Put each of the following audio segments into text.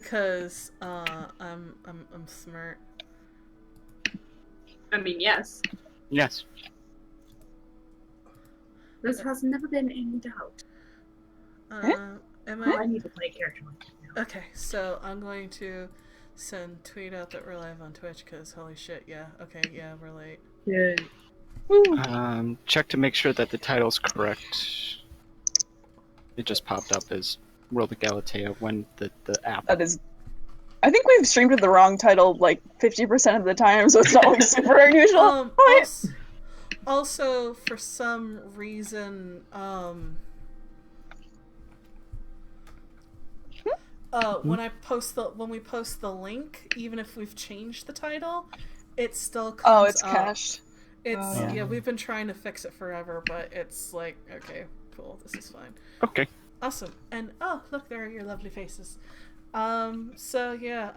because I'm smart. I mean, yes. Yes. This has never been any doubt. Am I need to play a character like that now. Okay, so I'm going to tweet out that we're live on Twitch because holy shit, yeah. Okay, yeah, we're late. Good. Check to make sure that the title's correct. It just popped up as World of Galatea when the app. That is. I think we've streamed with the wrong title like 50% of the time, so it's not like super unusual. Also, for some reason, when we post the link, even if we've changed the title, it still comes up. Oh, it's cached. Yeah, we've been trying to fix it forever, but it's like, okay, cool, this is fine. Okay. Awesome. And oh, look, there are your lovely faces. So yeah,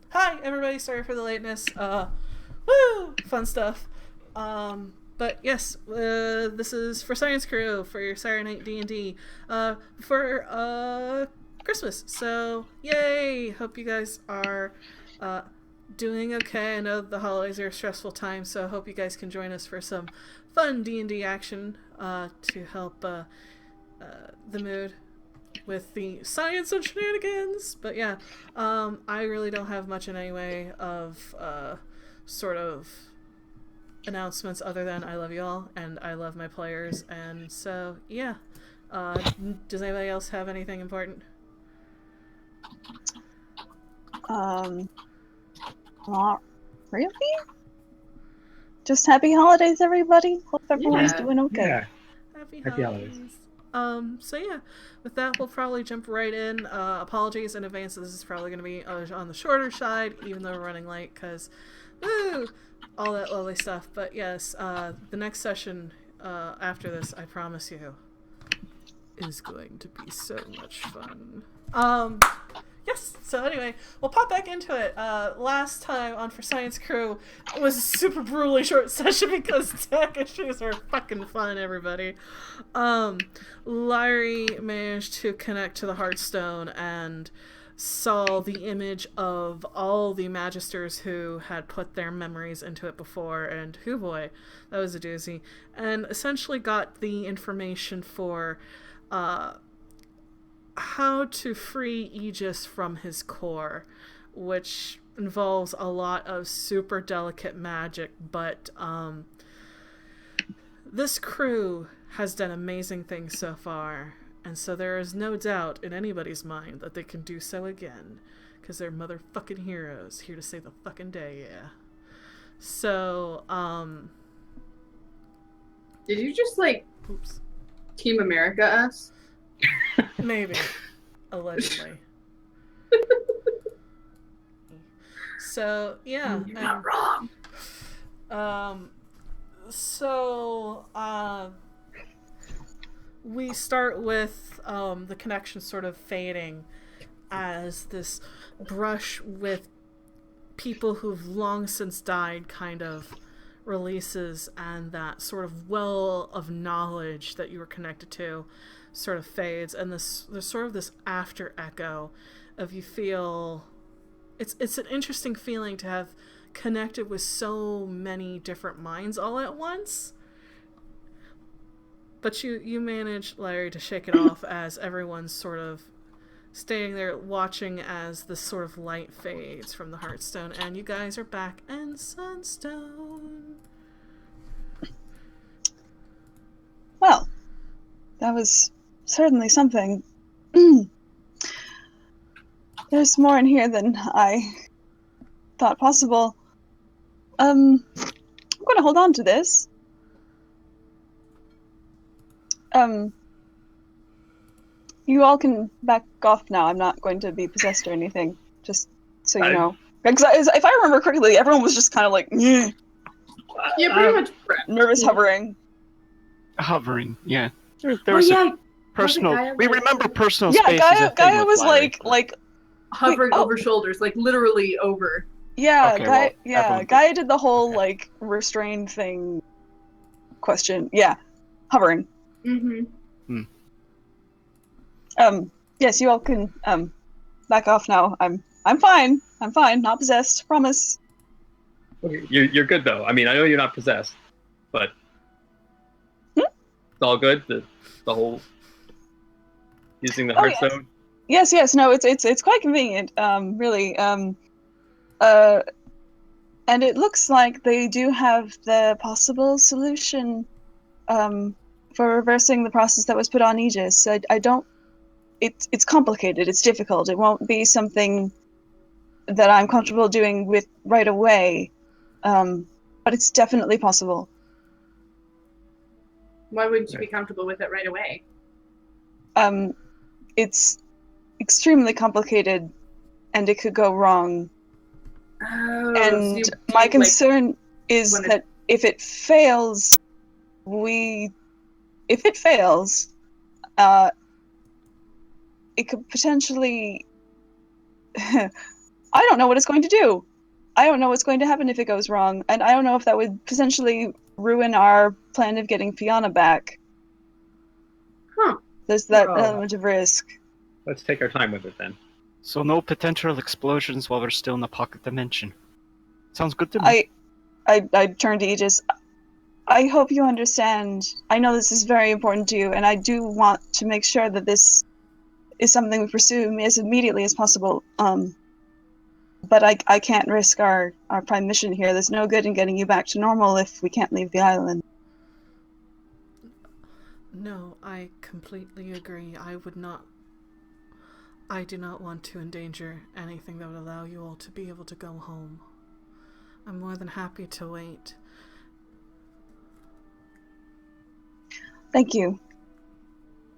hi everybody, sorry for the lateness. Woo! Fun stuff. But yes, this is for Science Crew for your Saturday night D&D for Christmas. So yay! Hope you guys are doing okay. I know the holidays are a stressful time, so I hope you guys can join us for some fun D&D action to help the mood with the science and shenanigans. But yeah, I really don't have much in any way of sort of announcements other than I love you all and I love my players. And so yeah, does anybody else have anything important? Not really. Just happy holidays, everybody. Hope everyone's doing okay. Yeah. Happy Happy holidays. So yeah, with that we'll probably jump right in. Apologies in advance, this is probably going to be on the shorter side, even though we're running late, because woo, all that lovely stuff. But yes, the next session after this, I promise you, is going to be so much fun. Yes, so anyway, we'll pop back into it. Last time on For Science Crew, it was a super brutally short session because tech issues are fucking fun, everybody. Larry managed to connect to the Heartstone and saw the image of all the Magisters who had put their memories into it before, and hoo boy, that was a doozy. And essentially got the information for how to free Aegis from his core, which involves a lot of super delicate magic, but this crew has done amazing things so far, and so there is no doubt in anybody's mind that they can do so again, because they're motherfucking heroes, here to save the fucking day, yeah. So, did you just, like, oops. Team America us? Maybe. Allegedly. So, yeah. You're not wrong. So, we start with the connection sort of fading as this brush with people who've long since died kind of releases, and that sort of well of knowledge that you were connected to sort of fades, and there's sort of this after echo of you feel it's an interesting feeling to have connected with so many different minds all at once, but you manage, Larry, to shake it off as everyone's sort of staying there watching as this sort of light fades from the Heartstone, and you guys are back in Sunstone. Well, that was certainly something. There's more in here than I thought possible. I'm gonna hold on to this. You all can back off now. I'm not going to be possessed or anything, just so you know. Because if I remember correctly, everyone was just kind of like, yeah, pretty much nervous hovering. Hovering, yeah. There was a personal. We remember personal space. Yeah, Gaia was like hovering over shoulders, like literally over. Yeah, okay, Gaia did the whole like restrained thing. Question, yeah, hovering. Mm-hmm. Yes, you all can back off now. I'm fine. I'm fine. Not possessed. Promise. Okay, you're good though. I mean, I know you're not possessed, but Hmm? it's all good. The whole using the Oh, yes. Hearthstone. Yes. No, it's quite convenient. Really. Uh, and it looks like they do have the possible solution. For reversing the process that was put on Aegis. I don't. It's complicated. It's difficult. It won't be something that I'm comfortable doing with right away. But it's definitely possible. Why wouldn't you be comfortable with it right away? It's extremely complicated, and it could go wrong. Oh, And my concern is wanna- that if it fails, if it fails, it could potentially. I don't know what it's going to do. I don't know what's going to happen if it goes wrong, and I don't know if that would potentially ruin our plan of getting Fiona back. Huh. There's that Well, element of risk. let's take our time with it then. So no potential explosions while we're still in the pocket dimension. Sounds good to me. I turned to Aegis. I hope you understand. I know this is very important to you, and I do want to make sure that this is something we pursue as immediately as possible. But I can't risk our prime mission here. There's no good in getting you back to normal if we can't leave the island. No, I completely agree. I do not want to endanger anything that would allow you all to be able to go home. I'm more than happy to wait. Thank you.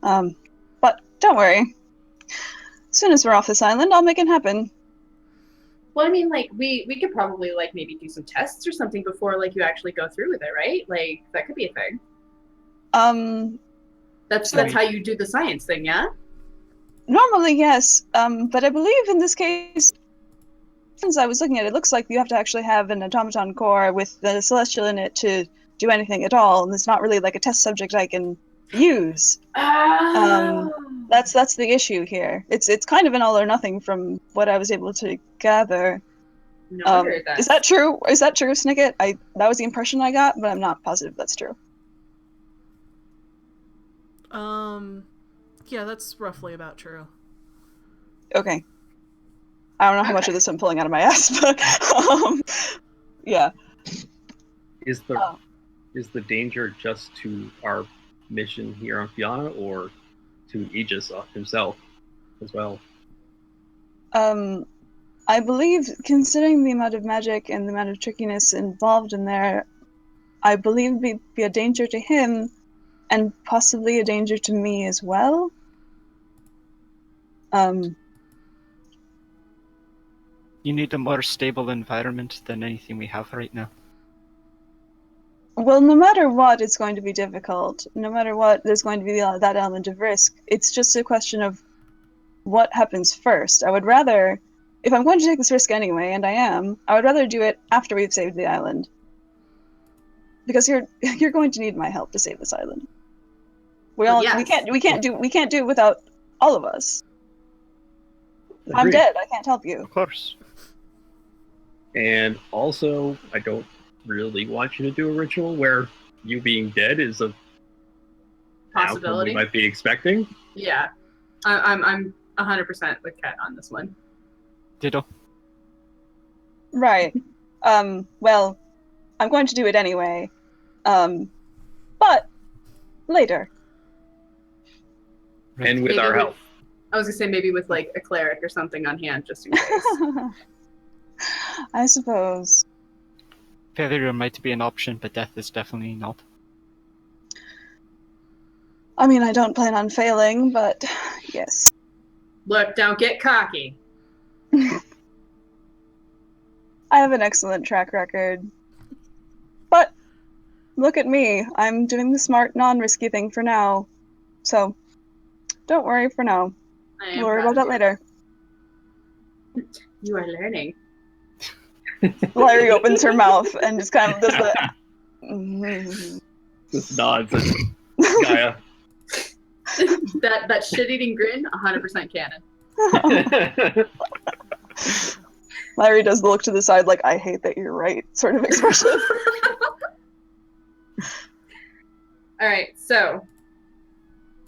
But don't worry. As soon as we're off this island, I'll make it happen. Well, I mean, like we could probably like maybe do some tests or something before like you actually go through with it, right? Like that could be a thing. That's Right. how you do the science thing, yeah? Normally, yes. But I believe in this case, since I was looking at it, it looks like you have to actually have an automaton core with the celestial in it to do anything at all, and it's not really like a test subject I can use. Oh. That's the issue here. It's kind of an all or nothing from what I was able to gather. No wonder Is that true? Is that true, Snicket? That was the impression I got, but I'm not positive that's true. Yeah, that's roughly about true. Okay. I don't know how much of this I'm pulling out of my ass, but yeah. Is the danger just to our mission here on Fiona, or to Aegis himself as well? I believe, considering the amount of magic and the amount of trickiness involved in there, I believe it'd be a danger to him, and possibly a danger to me as well. You need a more stable environment than anything we have right now. Well, no matter what, it's going to be difficult. No matter what, there's going to be that element of risk. It's just a question of what happens first. I would rather, if I'm going to take this risk anyway, and I would rather do it after we've saved the island. Because you're going to need my help to save this island. We can't do it without all of us. If I'm Agreed. dead, I can't help you. Of course. And also, I don't really want you to do a ritual where you being dead is a outcome possibility. we might be expecting. Yeah. I'm 100% with Kat on this one. Ditto. Right. Well, I'm going to do it anyway. But later. Right. And with Maybe our help. I was gonna say maybe with like a cleric or something on hand just in case. I suppose. Failure might be an option, but death is definitely not. I mean, I don't plan on failing, but yes. Look, don't get cocky. I have an excellent track record. But look at me. I'm doing the smart, non-risky thing for now. So, don't worry for now. We'll worry about that later. You are learning. Larry opens her mouth and just kind of does the... Just nods at Gaia. that shit-eating grin, 100% canon. Larry does the look to the side like, I hate that you're right sort of expression. All right, so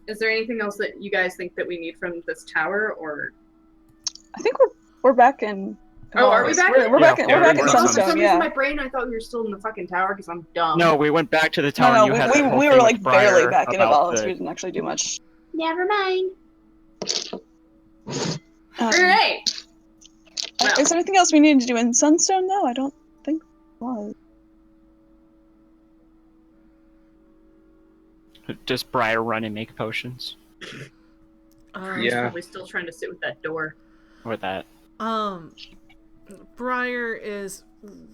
is there anything else that you guys think that we need from this tower, or? I think we're back in. Oh, are we back? We're back in. Yeah, We're back in we're For Sunstone. some reason, Yeah. my brain, I thought we were still in the fucking tower because I'm dumb. No, we went back to the tower. No, and you had we that whole were thing like with barely Briar back in it about all. the- So we didn't actually do much. Never mind. All right. Well. Is there anything else we needed to do in Sunstone though? I don't think there was. Does Briar run and make potions? He's Yeah. probably still trying to sit with that door. Or that? Briar is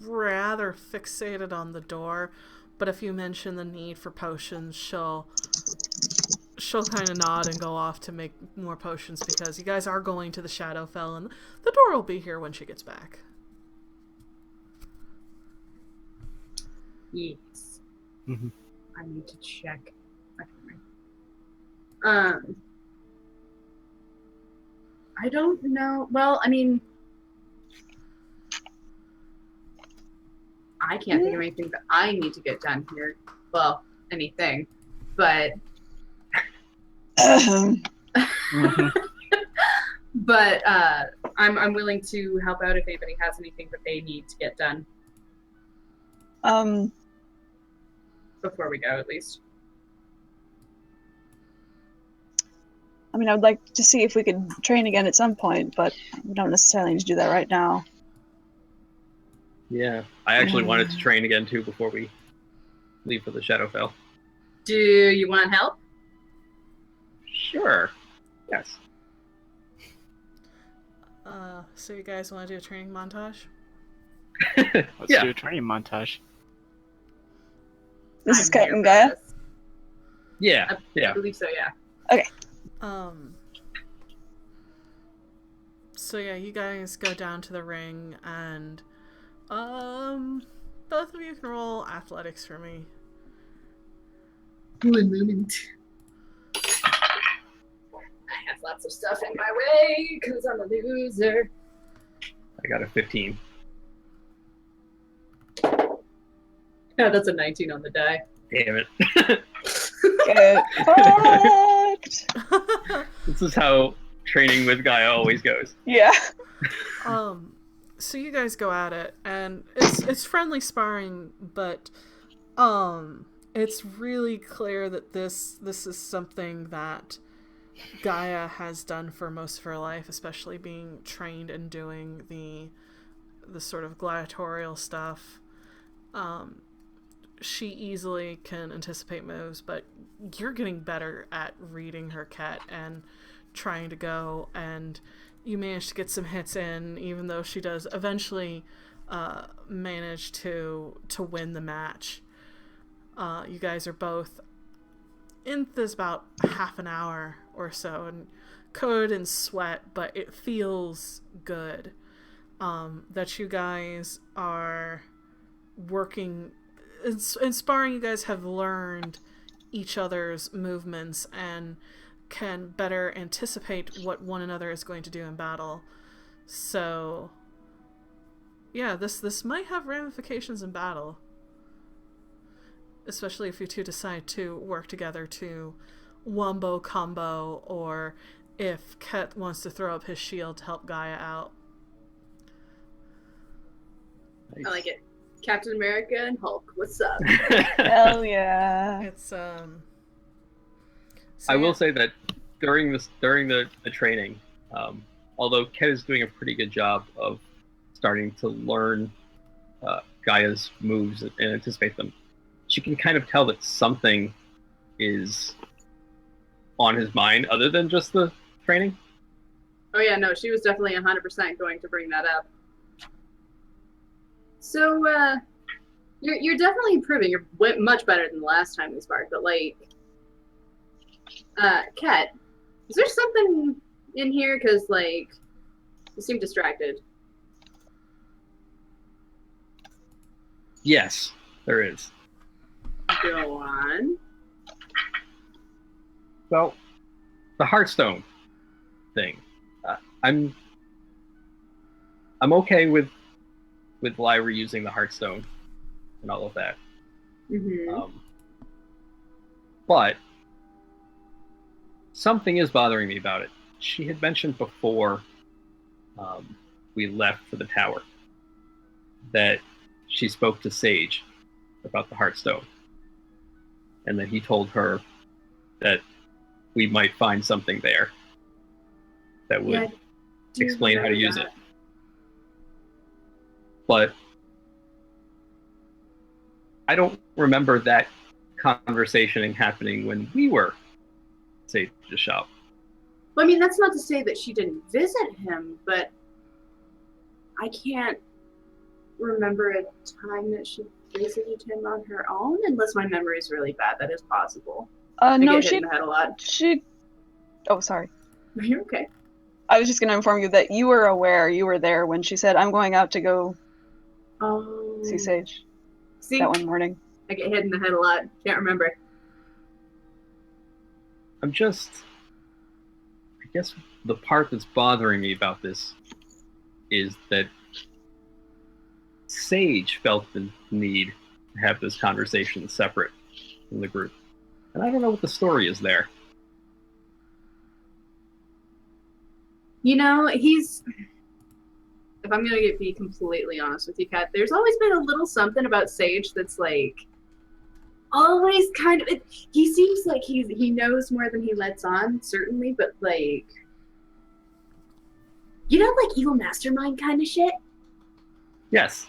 rather fixated on the door, but if you mention the need for potions, she'll kind of nod and go off to make more potions because you guys are going to the Shadowfell and the door will be here when she gets back. Yes. Mm-hmm. I need to check. I don't know. Well, I mean, I can't think of anything that I need to get done here. Well, anything, but Mm-hmm. but I'm willing to help out if anybody has anything that they need to get done before we go, at least. I mean, I would like to see if we could train again at some point, but we don't necessarily need to do that right now. Yeah, I actually wanted to train again too before we leave for the Shadowfell. Do you want help? Sure. Yes. So you guys want to do a training montage? Let's Yeah. do a training montage. This is I'm Kat here and for Gaia. this. Yeah. I Yeah. believe so, yeah. So yeah, you guys go down to the ring and both of you can roll athletics for me. One moment. I have lots of stuff in my way because I'm a loser. I got a 15. Yeah, that's a 19 on the die. Damn it. Get fucked. This is how training with Gaia always goes. Yeah. So you guys go at it, and it's friendly sparring, but it's really clear that this is something that Gaia has done for most of her life, especially being trained and doing the sort of gladiatorial stuff. She easily can anticipate moves, but you're getting better at reading her cat and trying to go, and you manage to get some hits in, even though she does eventually manage to win the match. You guys are both in this about half an hour or so, and covered in sweat, but it feels good that you guys are working. In sparring, you guys have learned each other's movements and can better anticipate what one another is going to do in battle. So, yeah, this might have ramifications in battle. Especially if you two decide to work together to wombo combo, or if Ket wants to throw up his shield to help Gaia out. Nice. I like it. Captain America and Hulk, what's up? Hell yeah. It's so I yeah. will say that during the training, although Ket is doing a pretty good job of starting to learn Gaia's moves and anticipate them, she can kind of tell that something is on his mind other than just the training. Oh yeah, no, she was definitely 100% going to bring that up. So, you're definitely improving. You're much better than the last time we sparred, but like, Ket, is there something in here? Because like, you seem distracted. Yes, there is. Go on. Well, the Hearthstone thing. I'm okay with Lyra using the Heartstone and all of that. Mm-hmm. But something is bothering me about it. She had mentioned before we left for the tower that she spoke to Sage about the Heartstone, and that he told her that we might find something there that would explain how to use it. But I don't remember that conversation happening when we were Sage's shop. Well, I mean, that's not to say that she didn't visit him, but I can't remember a time that she visited him on her own, unless my memory is really bad. That is possible. I No, get hit in the head a lot. she. Oh, sorry. You're okay. I was just going to inform you that you were aware, you were there when she said, "I'm going out to go Oh. see Sage." See, That one morning. I get hit in the head a lot. Can't remember. I guess the part that's bothering me about this is that Sage felt the need to have this conversation separate from the group. And I don't know what the story is there. You know, if I'm going to be completely honest with you, Kat, there's always been a little something about Sage that's like, always kind of, he seems like he knows more than he lets on, certainly, but like, you know, like evil mastermind kind of shit? Yes.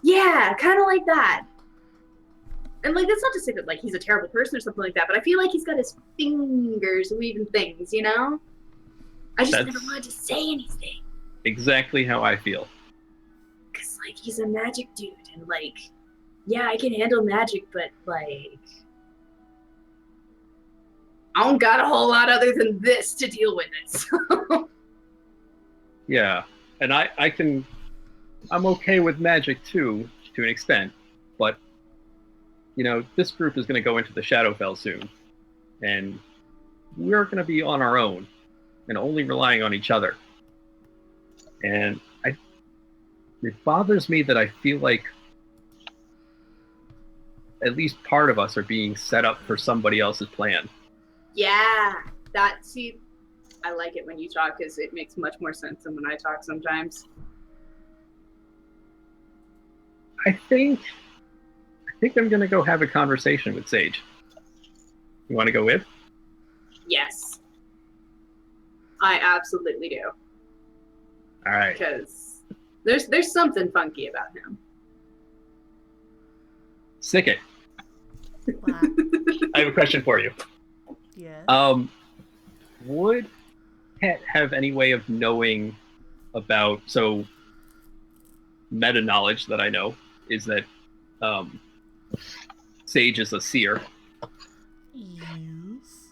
Yeah, kind of like that. And like, that's not to say that like he's a terrible person or something like that, but I feel like he's got his fingers weaving things, you know? I just never wanted to say anything. Exactly how I feel. Cause like he's a magic dude, and like, yeah, I can handle magic, but like, I don't got a whole lot other than this to deal with it. So. Yeah, and I'm okay with magic too, to an extent, but you know, this group is going to go into the Shadowfell soon, and we're going to be on our own and only relying on each other. And it bothers me that I feel like at least part of us are being set up for somebody else's plan. Yeah, I like it when you talk, because it makes much more sense than when I talk sometimes. I think I'm going to go have a conversation with Sage. You want to go with? Yes. I absolutely do. All right. Because there's something funky about him. Sick it. Wow. I have a question for you. Yes. Would Cat have any way of knowing about, so meta knowledge that I know is that Sage is a seer. Yes.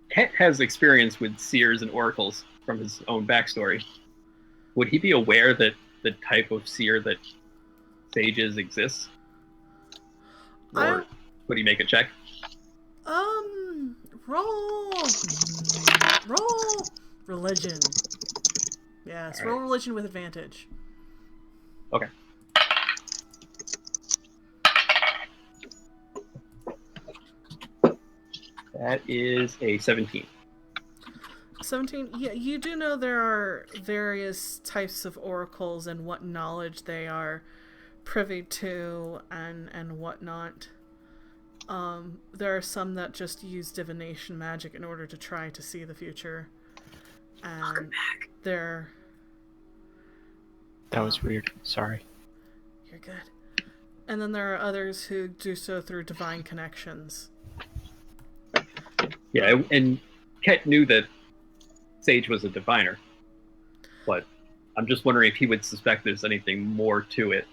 Cat has experience with seers and oracles from his own backstory. Would he be aware that the type of seer that Sage is exists? Or would he make a check? Roll religion. Yes, roll religion with advantage. Okay. That is a 17. 17. Yeah, you do know there are various types of oracles and what knowledge they are privy to and whatnot. There are some that just use divination magic in order to try to see the future. And Welcome back. they're... That was weird. Sorry. You're good. And then there are others who do so through divine connections. Yeah, and Ket knew that Sage was a diviner, but I'm just wondering if he would suspect there's anything more to it.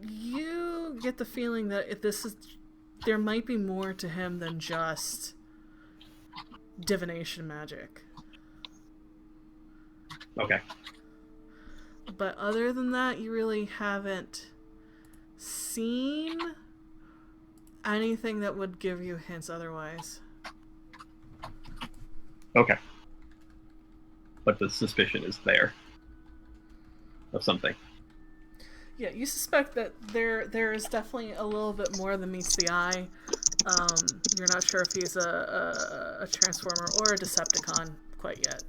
You get the feeling that there might be more to him than just divination magic. Okay. But other than that, you really haven't seen anything that would give you hints otherwise. Okay. but the suspicion is there of something. Yeah, you suspect that there is definitely a little bit more than meets the eye. You're not sure if he's a Transformer or a Decepticon quite yet.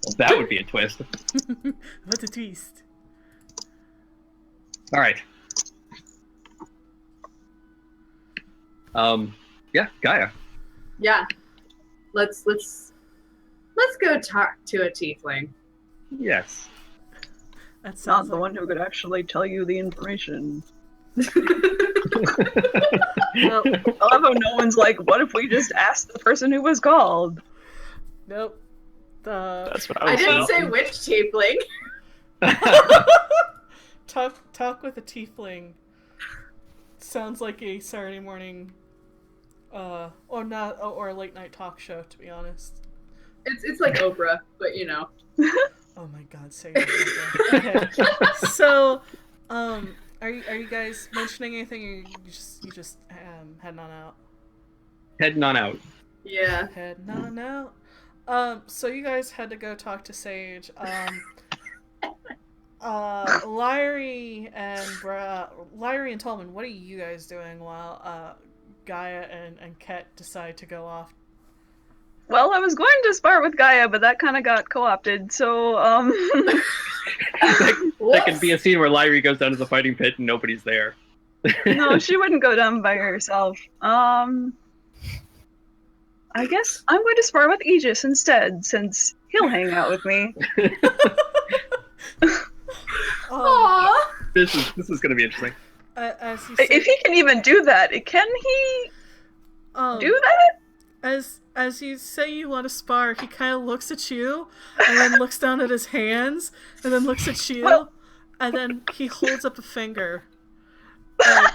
Well, that would be a twist. What a twist. All right. Yeah, Gaia. Yeah. Let's go talk to a tiefling. Yes. That Not sounds the like... one who could actually tell you the information. Well, I love how no one's like, what if we just asked the person who was called? nope. That's what I I was didn't say thinking. which tiefling. Talk with a tiefling. Sounds like a Saturday morning, or not, or a late night talk show. To be honest. It's like Oprah, but you know. Oh my God, say it. Okay. So, are you guys mentioning anything? Or you just heading on out? Heading on out. Yeah. Heading on out. So you guys had to go talk to Sage. Lyrie and Tallman, what are you guys doing while Gaia and Ket decide to go off? Well, I was going to spar with Gaia, but that kind of got co-opted, so, That could be a scene where Lyrie goes down to the fighting pit and nobody's there. no, she wouldn't go down by herself. I guess I'm going to spar with Aegis instead, since he'll hang out with me. Aww. This is going to be interesting. As you say, If he can even do that, can he do that? As you say you want to spar, he kind of looks at you, and then looks down at his hands, and then looks at you, Well- and then he holds up a finger. And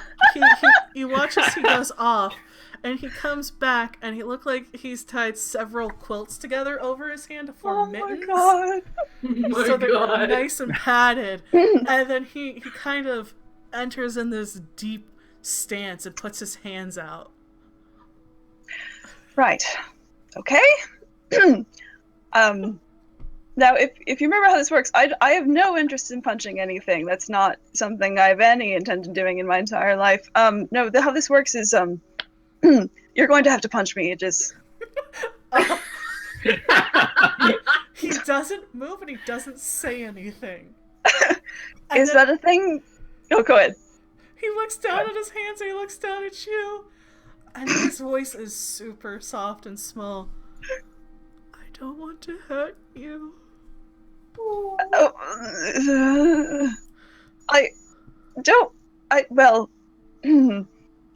you watch as he goes off, and he comes back, and he looked like he's tied several quilts together over his hand to form mittens. God. Oh So my they're god. nice and padded. And then he kind of enters in this deep stance and puts his hands out. Right. Okay. Now, if you remember how this works, I have no interest in punching anything. That's not something I have any intention doing in my entire life. No, how this works is, you're going to have to punch me. It just... He doesn't move and he doesn't say anything. Is that a thing? Oh, go ahead. He looks down at his hands and he looks down at you. And his voice is super soft and small. I don't want to hurt you. Well,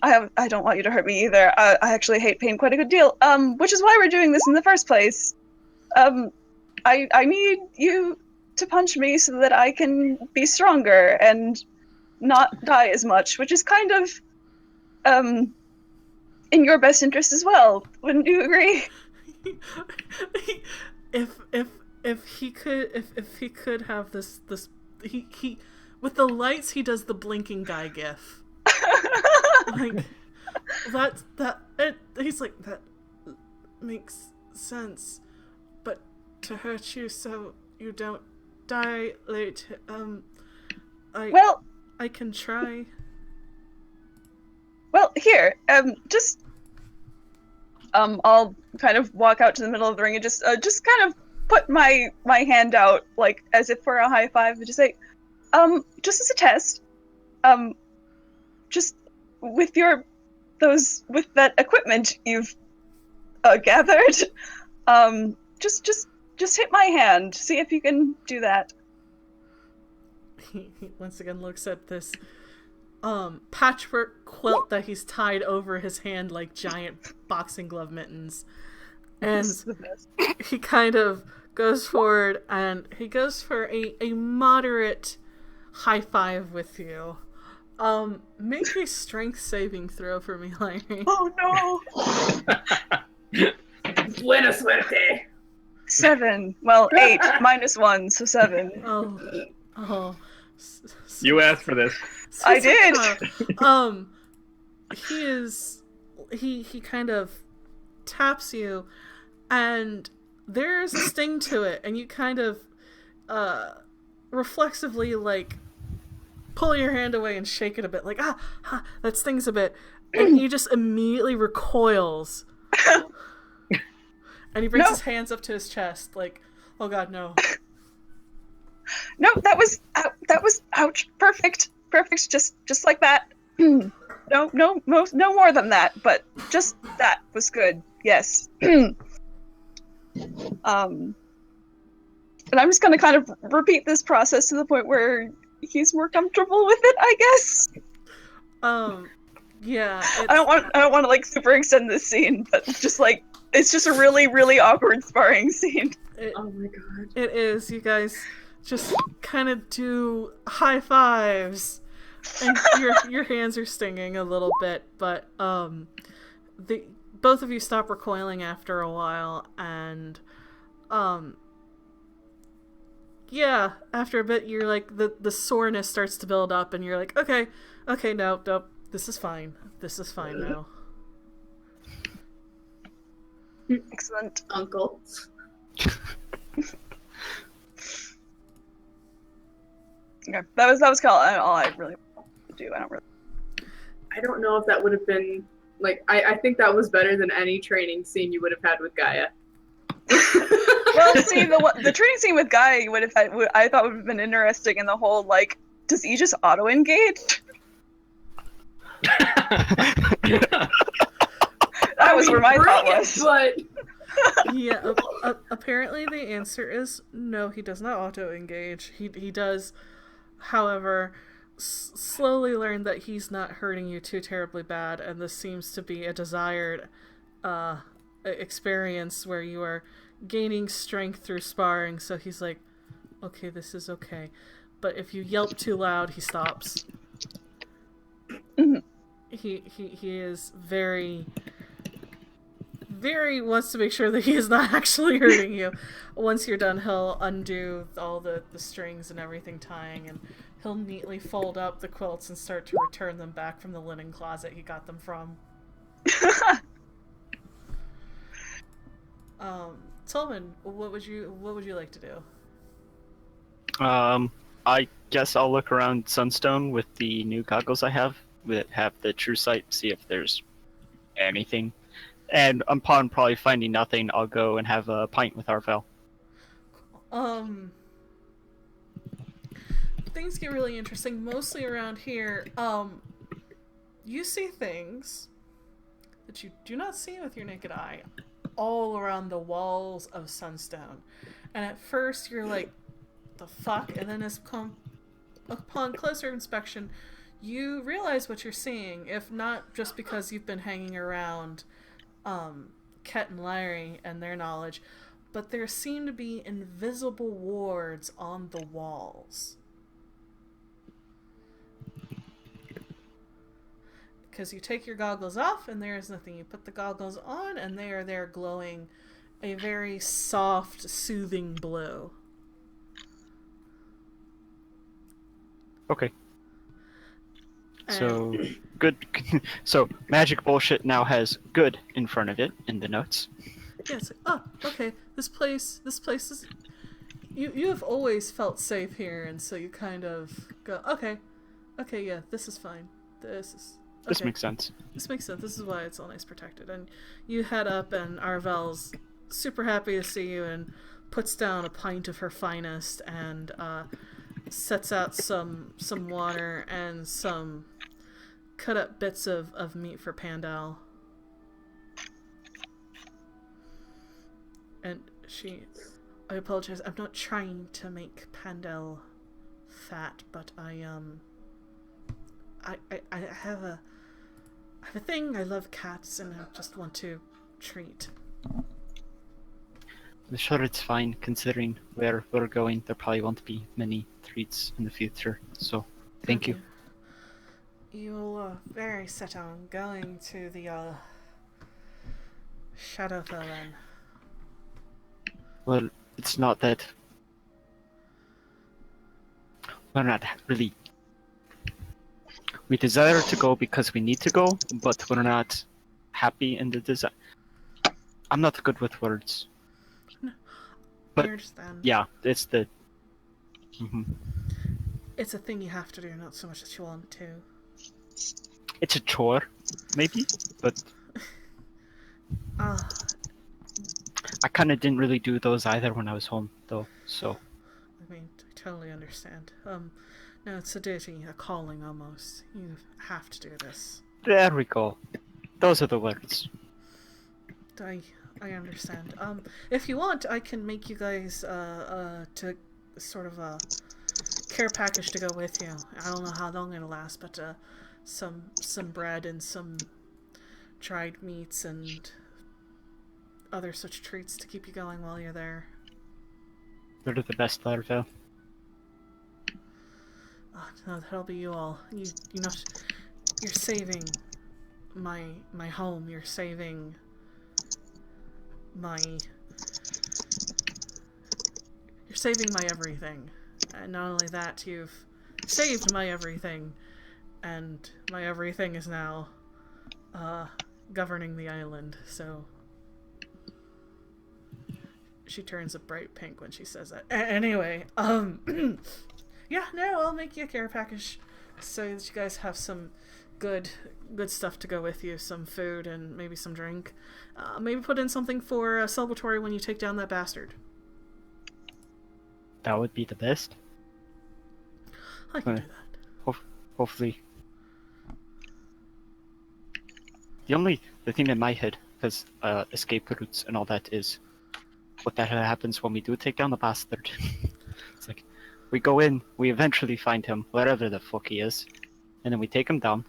I don't want you to hurt me either. I actually hate pain quite a good deal. Which is why we're doing this in the first place. I need you to punch me so that I can be stronger and not die as much, which is kind of, in your best interest as well. Wouldn't you agree? If he could have this he with the lights he does the blinking guy gif. Like he's like, that makes sense, but to hurt you so you don't die later, I can try. Well, here, just, I'll kind of walk out to the middle of the ring and just kind of put my hand out, like, as if for a high five, and just say, just as a test, just with with that equipment you've, gathered, just hit my hand, see if you can do that. He once again looks at this patchwork quilt that he's tied over his hand like giant boxing glove mittens, and he kind of goes forward and he goes for a moderate high five with you. Make a strength saving throw for me, Larry. Oh no! Buena suerte. 7. Well, 8 minus 1, so 7. Oh. You asked for this. I did. He kind of taps you, and there's a sting to it, and you kind of reflexively like pull your hand away and shake it a bit, like that stings a bit, and he just immediately recoils, and he brings his hands up to his chest, like, oh god, no. No, that was ouch. Perfect, just like that. No more than that, but just that was good. Yes. And I'm just gonna kind of repeat this process to the point where he's more comfortable with it, I guess. Yeah. I don't want to like super extend this scene, but just like it's just a really, really awkward sparring scene. Oh my god. It is. You guys just kind of do high fives, and your hands are stinging a little bit, but both of you stop recoiling after a while, and yeah, after a bit you're like the soreness starts to build up, and you're like, okay, no, this is fine now. Excellent, Uncle. Okay, that was kind of all I really wanted to do. I don't know if that would have been like. I think that was better than any training scene you would have had with Gaia. Well, see, the training scene with Gaia I thought would have been interesting in the whole like, does he just auto engage? That was where my thought was. But Yeah, apparently the answer is no, he does not auto-engage. He does, however, slowly learn that he's not hurting you too terribly bad, and this seems to be a desired experience where you are gaining strength through sparring, so he's like, okay, this is okay. But if you yelp too loud, he stops. Mm-hmm. He is very wants to make sure that he is not actually hurting you. Once you're done, he'll undo all the strings and everything tying, and he'll neatly fold up the quilts and start to return them back from the linen closet he got them from. Tolman, what would you like to do? I guess I'll look around Sunstone with the new goggles I have that have the true sight, see if there's anything. And upon probably finding nothing, I'll go and have a pint with Arvel. Things get really interesting, mostly around here. You see things that you do not see with your naked eye all around the walls of Sunstone. And at first you're like, the fuck? And then upon closer inspection, you realize what you're seeing, if not just because you've been hanging around Ket and Larry and their knowledge, but there seem to be invisible wards on the walls. Because you take your goggles off and there is nothing. You put the goggles on and they are there glowing a very soft, soothing blue. Okay. So, good. So, magic bullshit now has good in front of it in the notes. Yeah, it's like, oh, okay, this place is... You have always felt safe here, and so you kind of go, okay, yeah, this is fine. This makes sense. This makes sense. This is why it's all nice protected. And you head up, and Arvel's super happy to see you and puts down a pint of her finest and sets out some water and some cut up bits of meat for Pandal. And I apologize, I'm not trying to make Pandal fat, but I have a thing. I love cats and I just want to treat. I'm sure it's fine, considering where we're going. There probably won't be many treats in the future, so thank you. You'll very set on going to the Shadowfell then. Well, it's not that... We're not really... We desire to go because we need to go, but we're not happy in the desire. I'm not good with words. But, I understand. Yeah, it's the. It's a thing you have to do, not so much that you want to. It's a chore, maybe, but Ah, I kind of didn't really do those either when I was home, though. So I mean, I totally understand. No, it's a duty, a calling almost. You have to do this. there we go. Those are the words. I understand. If you want, I can make you guys to sort of a care package to go with you. I don't know how long it'll last, but some bread and some dried meats and other such treats to keep you going while you're there. They're the best, Larvel. Oh, no, that'll be you all. You know, you're saving my home. You're saving my you're saving my everything. And not only that, you've saved my everything, and my everything is now governing the island. So she turns a bright pink when she says that. Anyway, yeah, no, I'll make you a care package so that you guys have some good stuff to go with you, some food and maybe some drink. Maybe put in something for celebratory when you take down that bastard. That would be the best. I can do that. Hopefully. The thing in my head, because escape routes and all that, is what the hell happens when we do take down the bastard. It's like, we go in, we eventually find him, wherever the fuck he is, and then we take him down,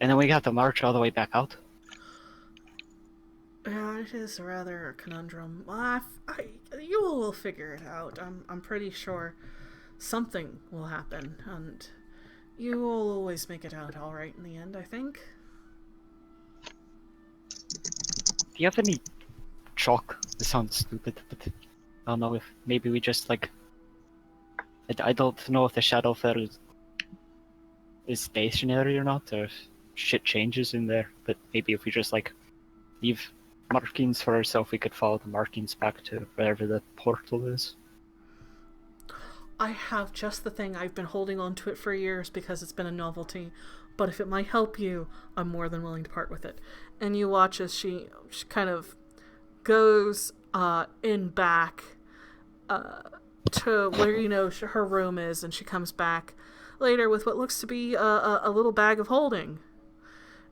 and then we have to march all the way back out. Yeah, it is a rather a conundrum. You will figure it out. I'm pretty sure something will happen, and you will always make it out all right in the end, I think. Do you have any chalk? This sounds stupid, but I don't know if maybe we just like. I don't know if the Shadowfell is stationary or not, or if shit changes in there. But maybe if we just like leave markings for ourselves, we could follow the markings back to wherever the portal is. I have just the thing. I've been holding on to it for years because it's been a novelty. But if it might help you, I'm more than willing to part with it. And you watch as she kind of goes in back to where, you know, her room is, and she comes back later with what looks to be a little bag of holding.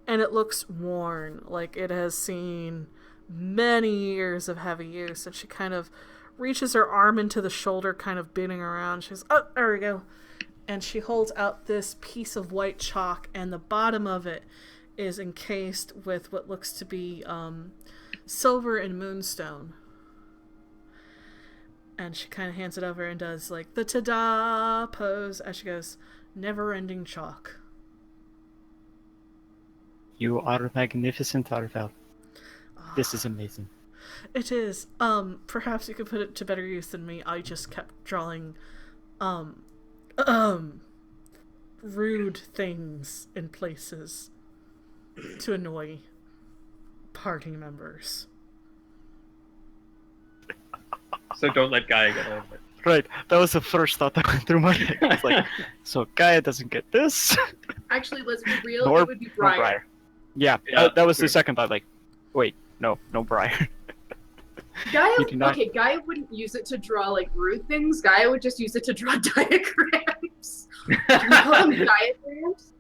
And it looks worn, like it has seen many years of heavy use. And she kind of reaches her arm into the shoulder, kind of beating around. She's, oh, there we go. And she holds out this piece of white chalk, and the bottom of it is encased with what looks to be silver and moonstone. And she kind of hands it over and does like the ta-da pose as she goes, never-ending chalk. You are magnificent, Arvel. This is amazing. It is. Perhaps you could put it to better use than me. I just kept drawing rude things in places to annoy party members. So don't let Gaia get over it. Right, that was the first thought that went through my head. It's like, so Gaia doesn't get this. Actually, let's be real. Nor, It would be nor Briar. Briar. Yeah, Yeah, that was true. the second thought. Like, wait, no Briar. Gaia, You do not- okay, Gaia wouldn't use it to draw like rude things. Gaia would just use it to draw diagrams. Can you call them diagrams?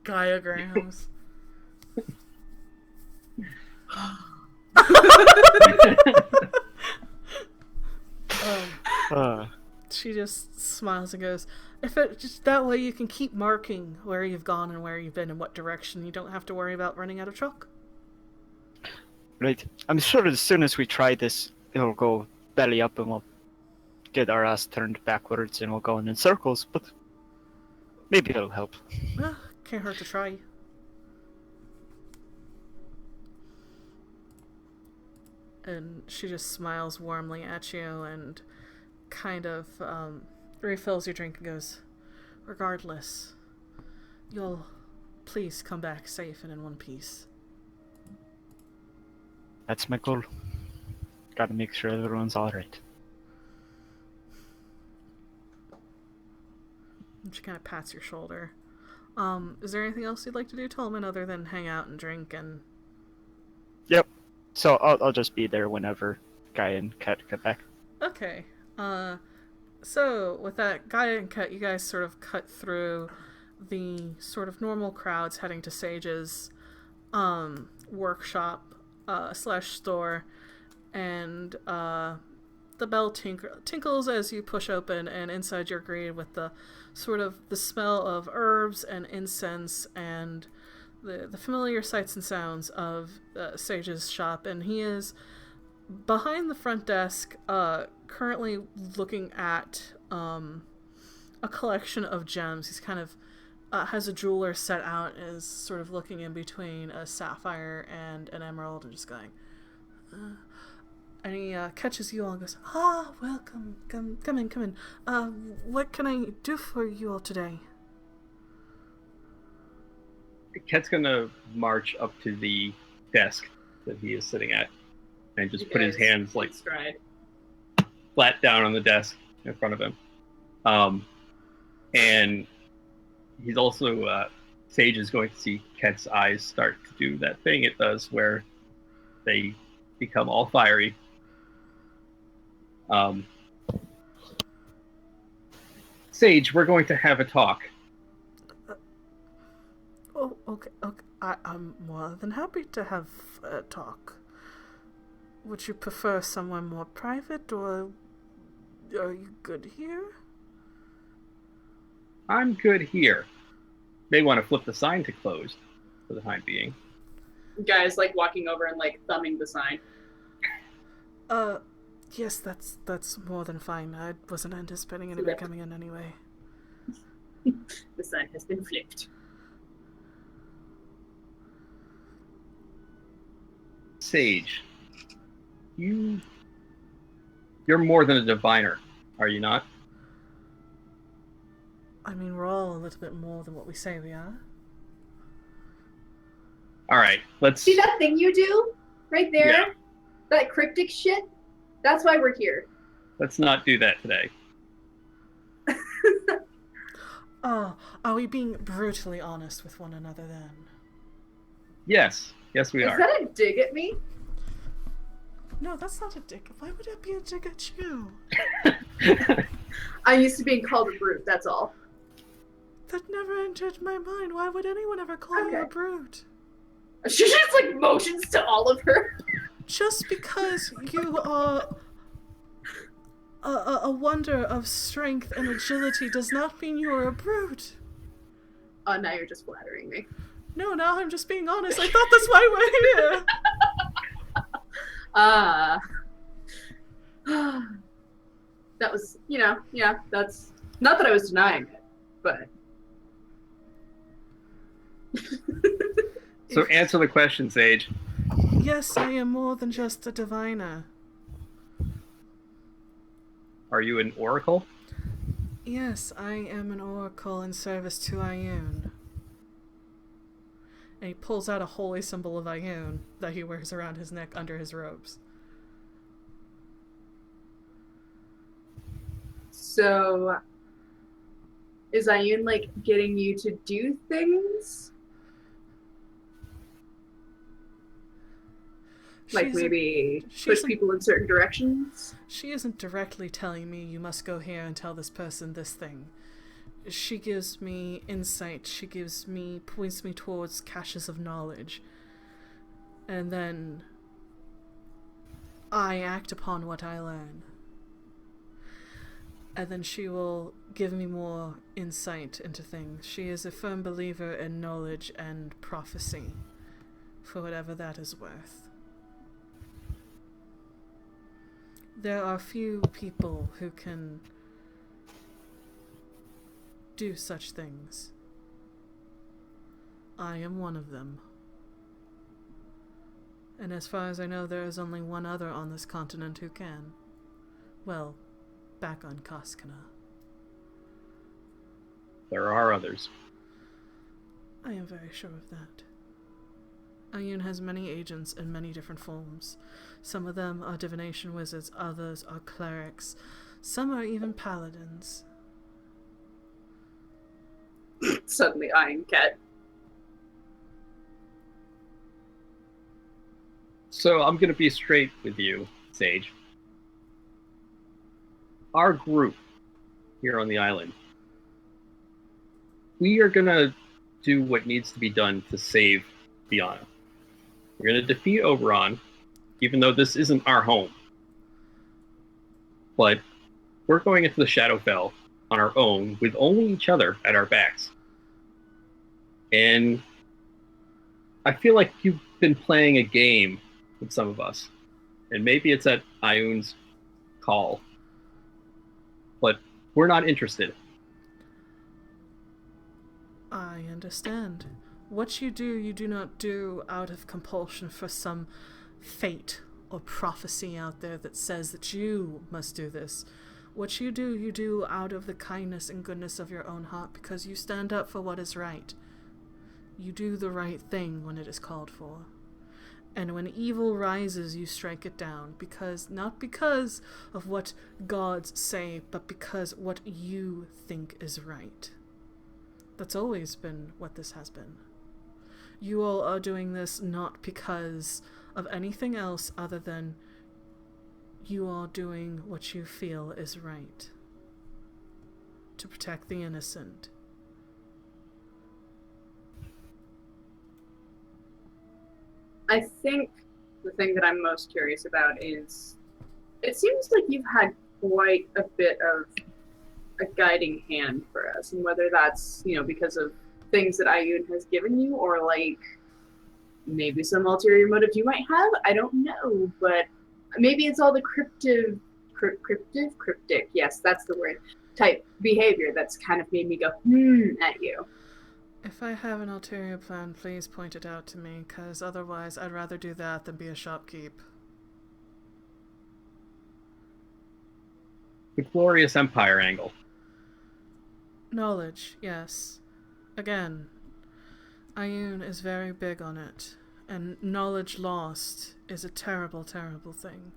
Diagrams. She just smiles and goes, if it just that way you can keep marking where you've gone and where you've been and what direction. You don't have to worry about running out of chalk. Right, I'm sure as soon as we try this, it'll go belly up and we'll get our ass turned backwards and we'll go in circles, but maybe it'll help. Well, can't hurt to try. And she just smiles warmly at you and kind of refills your drink and goes, regardless, you'll please come back safe and in one piece. That's my goal. Gotta make sure everyone's alright. And she kind of pats your shoulder. Is there anything else you'd like to do, Tolman, other than hang out and drink and... Yep. So I'll just be there whenever Guy and Kat get back. Okay. So with that, Guy and Kat, you guys sort of cut through the sort of normal crowds heading to Sage's workshop slash store, and the bell tinkles as you push open, and inside you're greeted with the sort of the smell of herbs and incense and the familiar sights and sounds of Sage's shop. And he is behind the front desk, currently looking at a collection of gems. He's kind of has a jeweler set out and is sort of looking in between a sapphire and an emerald and just going, and he catches you all and goes, welcome, come in. What can I do for you all today? Ket's gonna march up to the desk that he is sitting at and just put his hands like stride flat down on the desk in front of him. And he's also Sage is going to see Ket's eyes start to do that thing it does where they become all fiery. Sage, we're going to have a talk. Okay. I'm more than happy to have a talk. Would you prefer somewhere more private, or are you good here? I'm good here. May want to flip the sign to closed for the time being. Guys like walking over and like thumbing the sign. Yes, that's more than fine. I wasn't anticipating anybody coming in anyway. The sign has been flipped. Sage, you're more than a diviner, are you not? I mean, we're all a little bit more than what we say we are. All right, let's see that thing you do right there. Yeah. That cryptic shit. That's why we're here. Let's not do that today. Oh, are we being brutally honest with one another then? Yes, we are. Is that a dig at me? No, that's not a dig. Why would it be a dig at you? I'm used to being called a brute, that's all. That never entered my mind. Why would anyone ever call you a brute? She just like motions to all of her. Just because you are a wonder of strength and agility does not mean you are a brute. Oh, now you're just flattering me. No, now I'm just being honest. I thought that's why we're here. That was, yeah, that's not that I was denying it, but. So answer the question, Sage. Yes, I am more than just a diviner. Are you an oracle? Yes, I am an oracle in service to Ioun. And he pulls out a holy symbol of Ioun that he wears around his neck under his robes. So, is Ioun, like, getting you to do things? Like, maybe push people in certain directions? She isn't directly telling me you must go here and tell this person this thing. She gives me insight. She points me towards caches of knowledge. And then I act upon what I learn. And then she will give me more insight into things. She is a firm believer in knowledge and prophecy, for whatever that is worth. There are few people who can do such things. I am one of them. And as far as I know, there is only one other on this continent who can. Well, back on Koskana. There are others. I am very sure of that. Ioun has many agents in many different forms. Some of them are divination wizards, others are clerics, some are even paladins. suddenly eyeing Ket. So I'm going to be straight with you, Sage. Our group here on the island, we are going to do what needs to be done to save Fiona. We're going to defeat Oberon, even though this isn't our home. But we're going into the Shadowfell on our own with only each other at our backs. And I feel like you've been playing a game with some of us. And maybe it's at Ioun's call. But we're not interested. I understand. What you do not do out of compulsion for some fate or prophecy out there that says that you must do this. What you do out of the kindness and goodness of your own heart because you stand up for what is right. You do the right thing when it is called for. And when evil rises, you strike it down, not because of what gods say, but because what you think is right. That's always been what this has been. You all are doing this not because of anything else other than you are doing what you feel is right. To protect the innocent. I think the thing that I'm most curious about is it seems like you've had quite a bit of a guiding hand for us, and whether that's, because of things that Ioun has given you or like maybe some ulterior motive you might have, I don't know, but maybe it's all the cryptic, yes, that's the word, type behavior that's kind of made me go, at you. If I have an ulterior plan, please point it out to me, because otherwise I'd rather do that than be a shopkeep. The Glorious Empire angle. Knowledge, yes. Again, Ioun is very big on it, and knowledge lost is a terrible, terrible thing.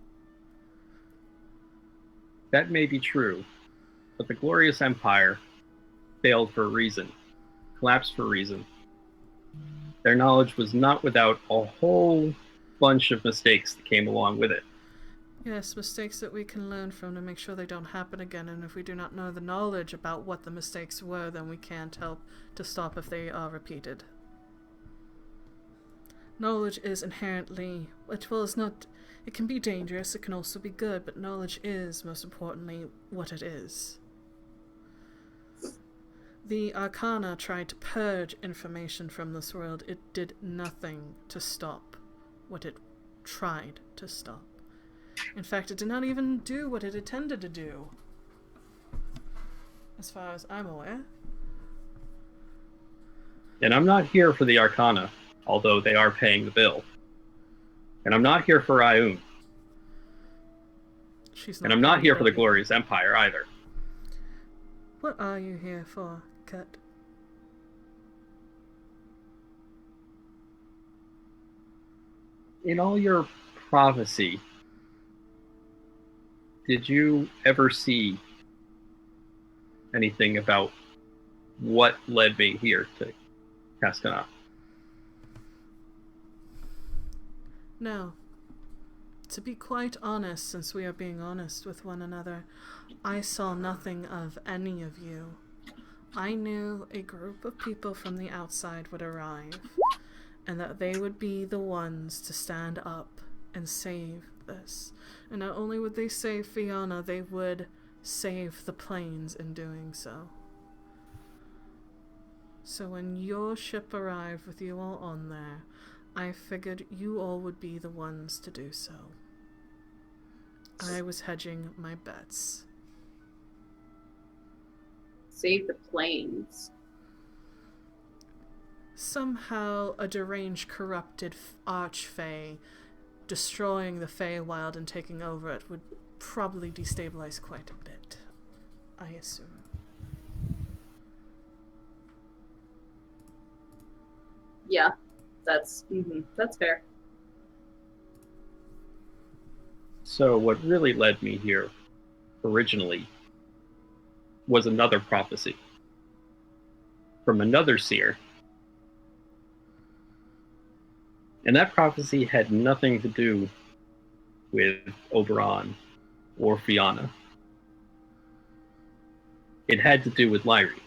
That may be true, but the Glorious Empire failed for a reason, collapsed for a reason. Their knowledge was not without a whole bunch of mistakes that came along with it. Yes, mistakes that we can learn from to make sure they don't happen again, and if we do not know the knowledge about what the mistakes were, then we can't help to stop if they are repeated. Knowledge is inherently, it can be dangerous, it can also be good, but knowledge is, most importantly, what it is. The Arcana tried to purge information from this world. It did nothing to stop what it tried to stop. In fact, it did not even do what it intended to do, as far as I'm aware. And I'm not here for the Arcana, although they are paying the bill. And I'm not here for Ioun. And I'm not here for the Glorious Empire either. What are you here for, Ket? In all your prophecy, did you ever see anything about what led me here to Cascana? No. To be quite honest, since we are being honest with one another, I saw nothing of any of you. I knew a group of people from the outside would arrive, and that they would be the ones to stand up and save this. And not only would they save Fiona, they would save the planes in doing so. So when your ship arrived with you all on there, I figured you all would be the ones to do so. I was hedging my bets. Save the planes. Somehow a deranged, corrupted archfey destroying the Feywild and taking over it would probably destabilize quite a bit, I assume. Yeah, that's fair. So what really led me here originally was another prophecy. from another seer. And that prophecy had nothing to do with Oberon or Fianna. It had to do with Lyrie.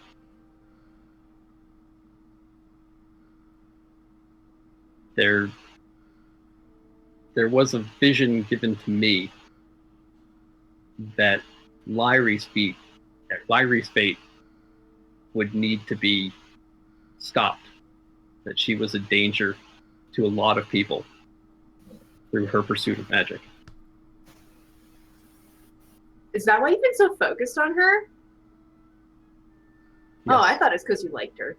There was a vision given to me that Lyrie's fate would need to be stopped, that she was a danger to a lot of people through her pursuit of magic. Is that why you've been so focused on her? Yes. Oh, I thought it's because you liked her.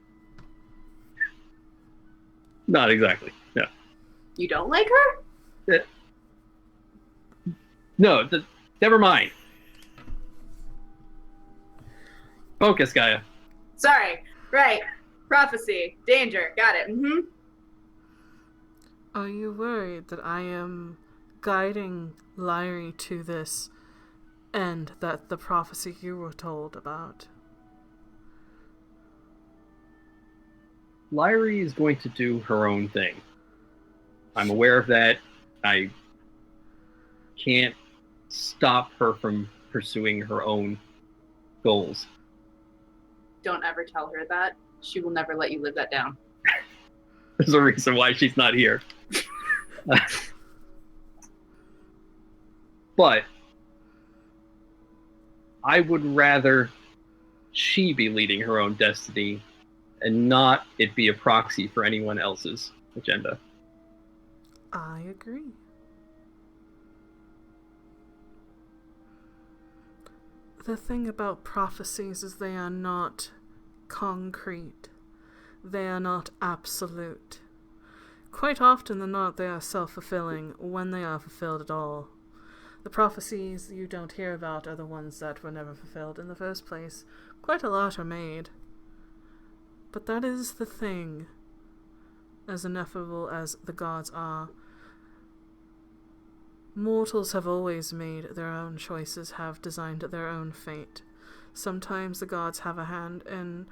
Not exactly. No. You don't like her? No, never mind. Focus, Gaia. Sorry. Right. Prophecy. Danger. Got it. Mm-hmm. Are you worried that I am guiding Lyrie to this end that the prophecy you were told about? Lyrie is going to do her own thing. I'm aware of that. I can't stop her from pursuing her own goals. Don't ever tell her that. She will never let you live that down. There's a reason why she's not here. But I would rather she be leading her own destiny and not it be a proxy for anyone else's agenda. I agree. The thing about prophecies is they are not concrete. They are not absolute. Quite often than not, they are self-fulfilling when they are fulfilled at all. The prophecies you don't hear about are the ones that were never fulfilled in the first place. Quite a lot are made. But that is the thing. As ineffable as the gods are, mortals have always made their own choices, have designed their own fate. Sometimes the gods have a hand in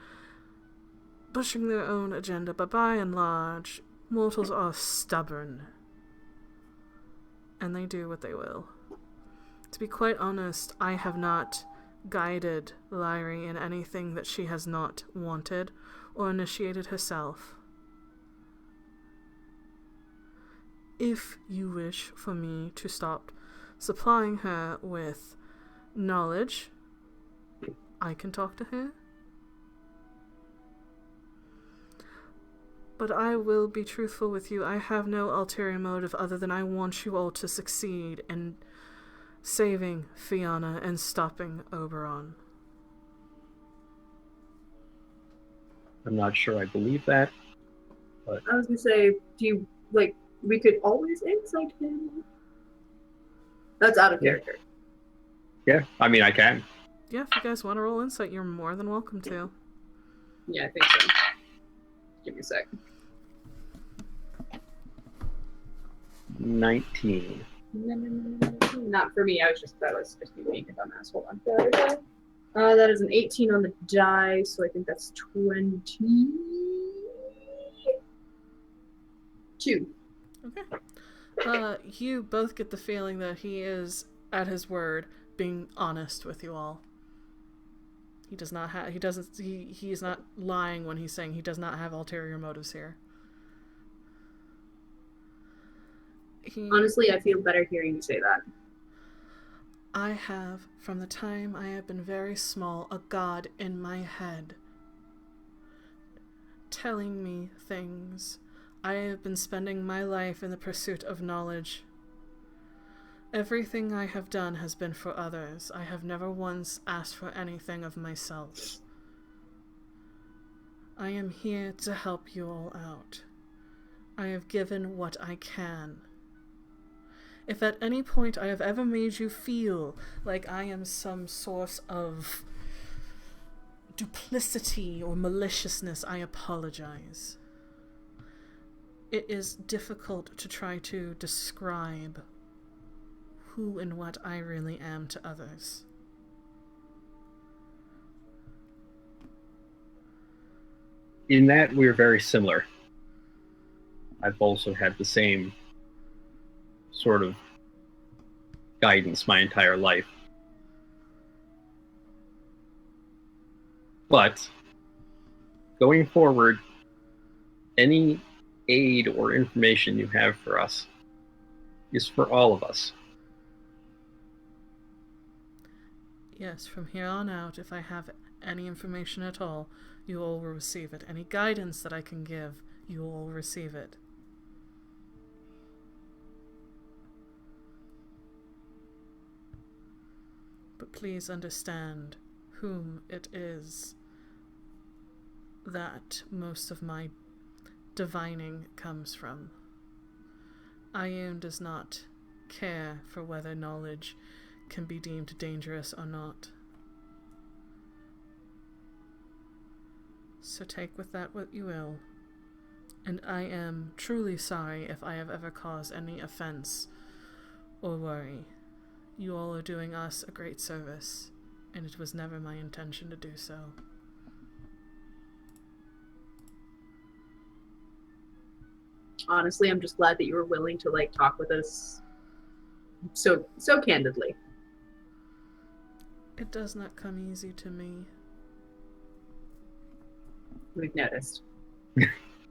pushing their own agenda, but by and large, mortals are stubborn. And they do what they will. To be quite honest, I have not guided Lyrie in anything that she has not wanted or initiated herself. If you wish for me to stop supplying her with knowledge, I can talk to her. But I will be truthful with you. I have no ulterior motive other than I want you all to succeed in saving Fianna and stopping Oberon. I'm not sure I believe that, but I was gonna say, do you like? We could always insight him. That's out of character. yeah, I mean, I can. Yeah, if you guys want to roll insight, you're more than welcome to. Yeah, I think so. Give me a sec. 19. Not for me. That was just me being a dumbass. Hold on. There we go. That is an 18 on the die, so I think that's 22. Okay. You both get the feeling that he is, at his word, being honest with you all. He does not have. He is not lying when he's saying he does not have ulterior motives here. Honestly, I feel better hearing you say that. I have, from the time I have been very small, a god in my head telling me things. I have been spending my life in the pursuit of knowledge. Everything I have done has been for others. I have never once asked for anything of myself. I am here to help you all out. I have given what I can. If at any point I have ever made you feel like I am some source of duplicity or maliciousness, I apologize. It is difficult to try to describe who and what I really am to others. In that, we're very similar. I've also had the same sort of guidance my entire life. But going forward, any aid or information you have for us is for all of us. Yes, from here on out, if I have any information at all, you all will receive it. Any guidance that I can give, you all will receive it. But please understand whom it is that most of my divining comes from. Ioun does not care for whether knowledge can be deemed dangerous or not. So take with that what you will, and I am truly sorry if I have ever caused any offense or worry. You all are doing us a great service, and it was never my intention to do so. Honestly, I'm just glad that you were willing to like talk with us so candidly. It does not come easy to me. We've noticed.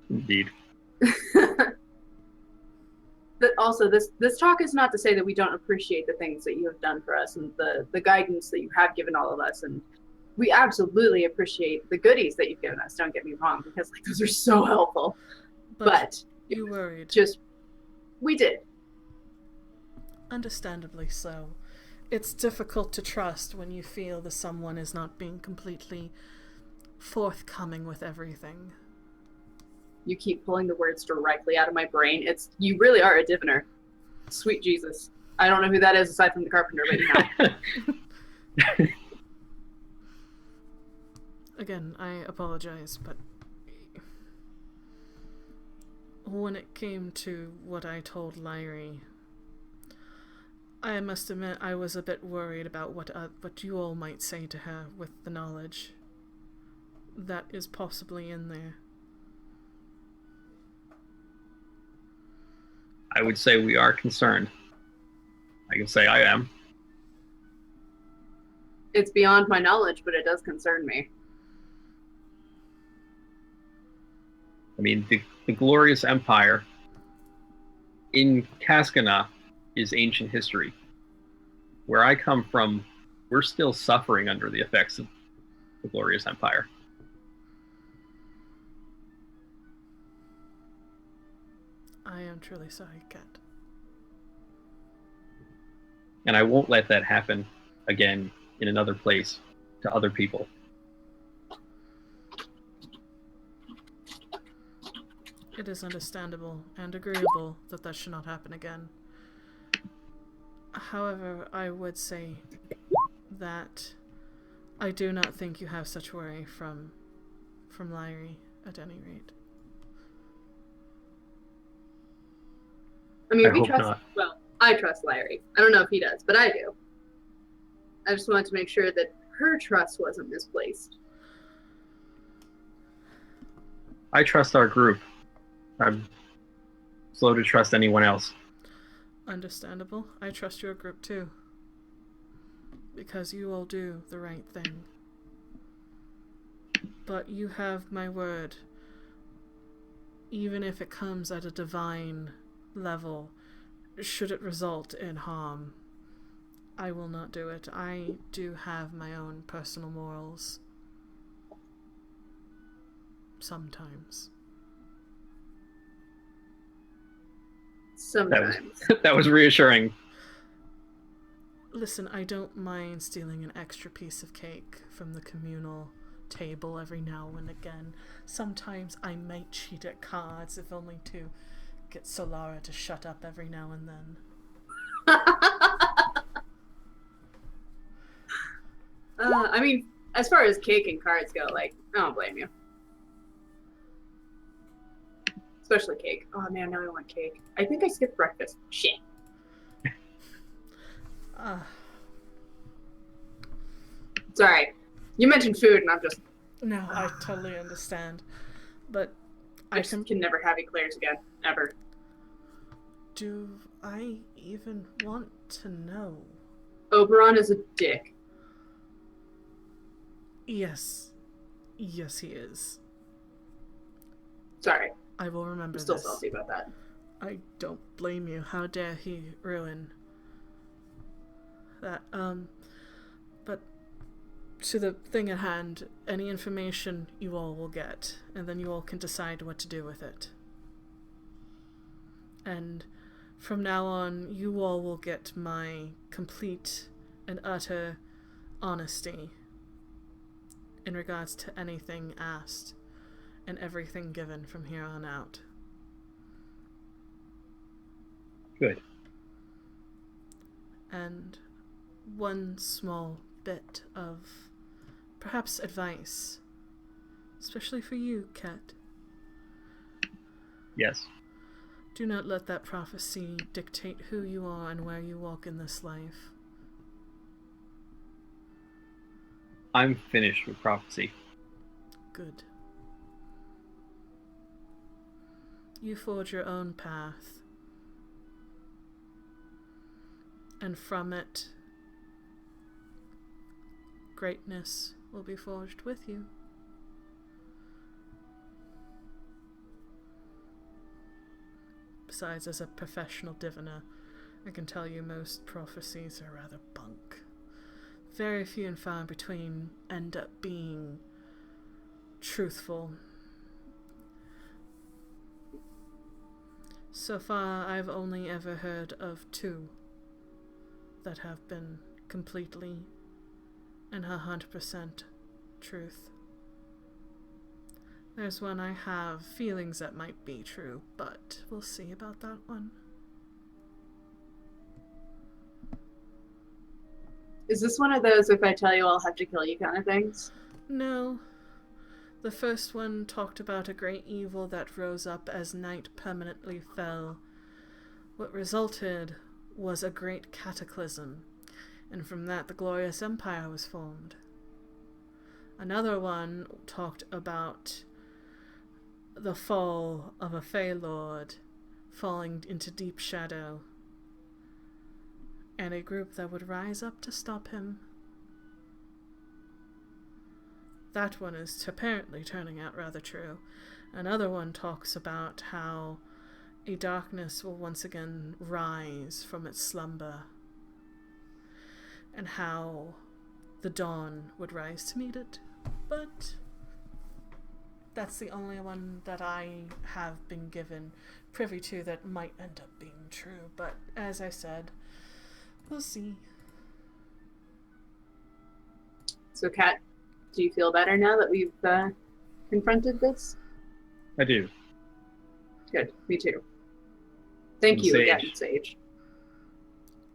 Indeed. But also, this talk is not to say that we don't appreciate the things that you have done for us and the guidance that you have given all of us, and we absolutely appreciate the goodies that you've given us. Don't get me wrong, because like those are so helpful. But you worried. Just we did. Understandably so. It's difficult to trust when you feel that someone is not being completely forthcoming with everything. You keep pulling the words directly out of my brain. You really are a diviner. Sweet Jesus. I don't know who that is aside from the carpenter, but you know. Again, I apologize, but when it came to what I told Lyrie, I must admit I was a bit worried about what you all might say to her with the knowledge that is possibly in there. I would say we are concerned. I can say I am. It's beyond my knowledge, but it does concern me. I mean, the glorious empire in Cascana is ancient history. Where I come from, we're still suffering under the effects of the glorious empire. I am truly sorry, Kat. And I won't let that happen again in another place to other people. It is understandable and agreeable that should not happen again. However, I would say that I do not think you have such worry from Lyrie, at any rate. I mean, I hope not. Well, I trust Lyrie. I don't know if he does, but I do. I just wanted to make sure that her trust wasn't misplaced. I trust our group. I'm slow to trust anyone else. Understandable. I trust your group too. Because you all do the right thing. But you have my word. Even if it comes at a divine level, should it result in harm, I will not do it. I do have my own personal morals. Sometimes. Sometimes. That was reassuring. Listen, I don't mind stealing an extra piece of cake from the communal table every now and again. Sometimes I might cheat at cards, if only to get Solara to shut up every now and then. I mean, as far as cake and cards go, like, I don't blame you. Especially cake. Oh man, now I want cake. I think I skipped breakfast. Shit. Sorry. You mentioned food and I'm just... No, I totally understand. But I just can never have eclairs again, ever. Do I even want to know? Oberon is a dick. Yes. Yes, he is. Sorry. I will remember I'm still this. salty about that. I don't blame you. How dare he ruin that. But to the thing at hand, any information you all will get, and then you all can decide what to do with it. And from now on, you all will get my complete and utter honesty in regards to anything asked and everything given from here on out. Good. And one small bit of perhaps advice, especially for you, Kat. Yes. Do not let that prophecy dictate who you are and where you walk in this life. I'm finished with prophecy. Good. You forge your own path, and from it, greatness will be forged with you. Besides, as a professional diviner, I can tell you most prophecies are rather bunk. Very few and far between end up being truthful. So far, I've only ever heard of 2 that have been completely and 100% truth. There's one I have feelings that might be true, but we'll see about that one. Is this one of those if I tell you I'll have to kill you kind of things? No. The first one talked about a great evil that rose up as night permanently fell. What resulted was a great cataclysm, and from that the glorious empire was formed. Another one talked about the fall of a Fey Lord falling into deep shadow, and a group that would rise up to stop him. That one is apparently turning out rather true. Another one talks about how a darkness will once again rise from its slumber, and how the dawn would rise to meet it. But that's the only one that I have been given privy to that might end up being true. But as I said, we'll see. So, Kat, do you feel better now that we've confronted this? I do. Good. Me too. Thank you Sage. again, Sage.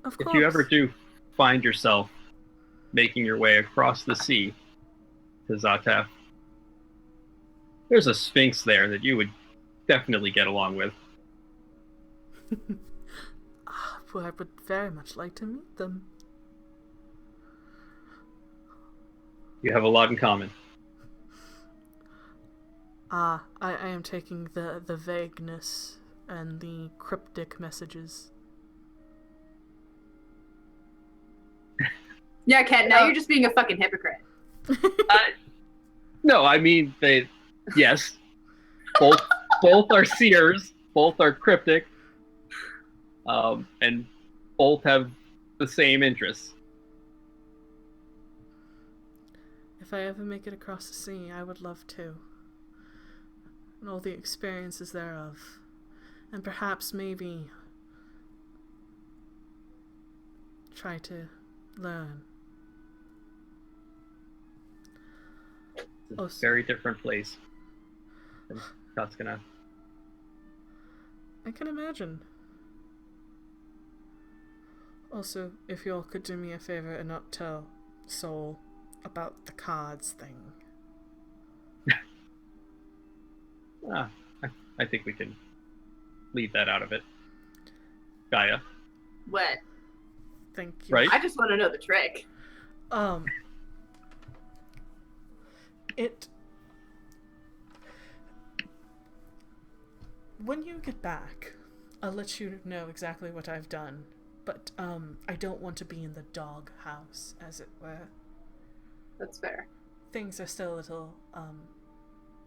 Of If course. you ever do find yourself making your way across the sea to Zataf, there's a sphinx there that you would definitely get along with. Well, I would very much like to meet them. You have a lot in common. I am taking the vagueness and the cryptic messages. Yeah, Kat, now you're just being a fucking hypocrite. No, I mean yes, both are seers, both are cryptic, and both have the same interests. If I ever make it across the sea, I would love to. And all the experiences thereof. And perhaps maybe try to learn. It's a very different place than Tuscana. I can imagine. Also, if y'all could do me a favor and not tell Soul about the cards thing. I think we can leave that out of it. Gaia, What? Thank you. right? I just want to know the trick. It when you get back, I'll let you know exactly what I've done. But I don't want to be in the dog house, as it were. That's fair. Things are still a little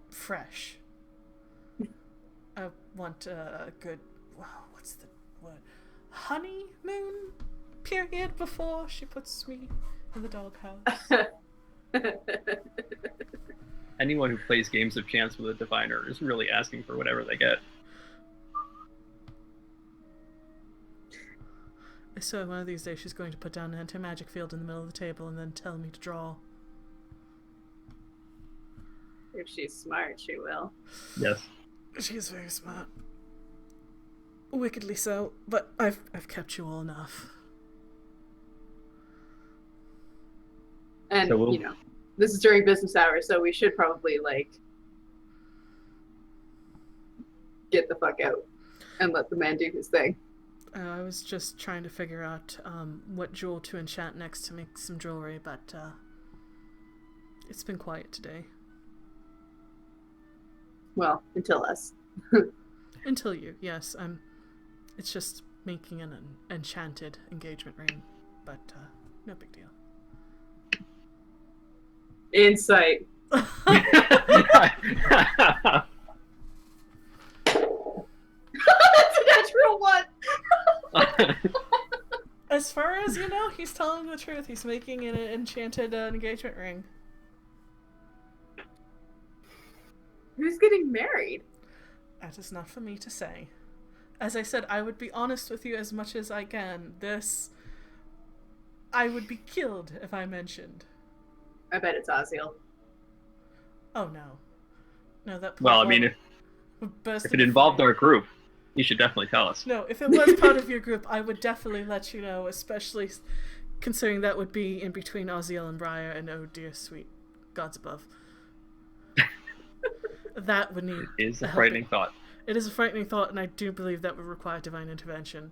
fresh. I want a good, what's the word? Honeymoon period before she puts me in the doghouse. Anyone who plays games of chance with a diviner is really asking for whatever they get. So one of these days she's going to put down an anti-magic field in the middle of the table and then tell me to draw. If she's smart, she will. Yes. She is very smart. Wickedly so, but I've kept you all enough. And, So you know, this is during business hours, so we should probably, like, get the fuck out and let the man do his thing. I was just trying to figure out what jewel to enchant next to make some jewelry, but it's been quiet today. Well, until us. Until you, yes. It's just making an enchanted engagement ring, but no big deal. Insight. That's a natural one. As far as you know, he's telling the truth. He's making an enchanted engagement ring. Who's getting married? That is not for me to say. As I said, I would be honest with you as much as I can. I would be killed if I mentioned. I bet it's Oziel. Oh no. No, that Well, I mean, if it involved our group, you should definitely tell us. No, if it was part of your group, I would definitely let you know, especially considering that would be in between Oziel and Briar, and oh dear sweet gods above. That would need... It is a frightening thought. It is a frightening thought, and I do believe that would require divine intervention.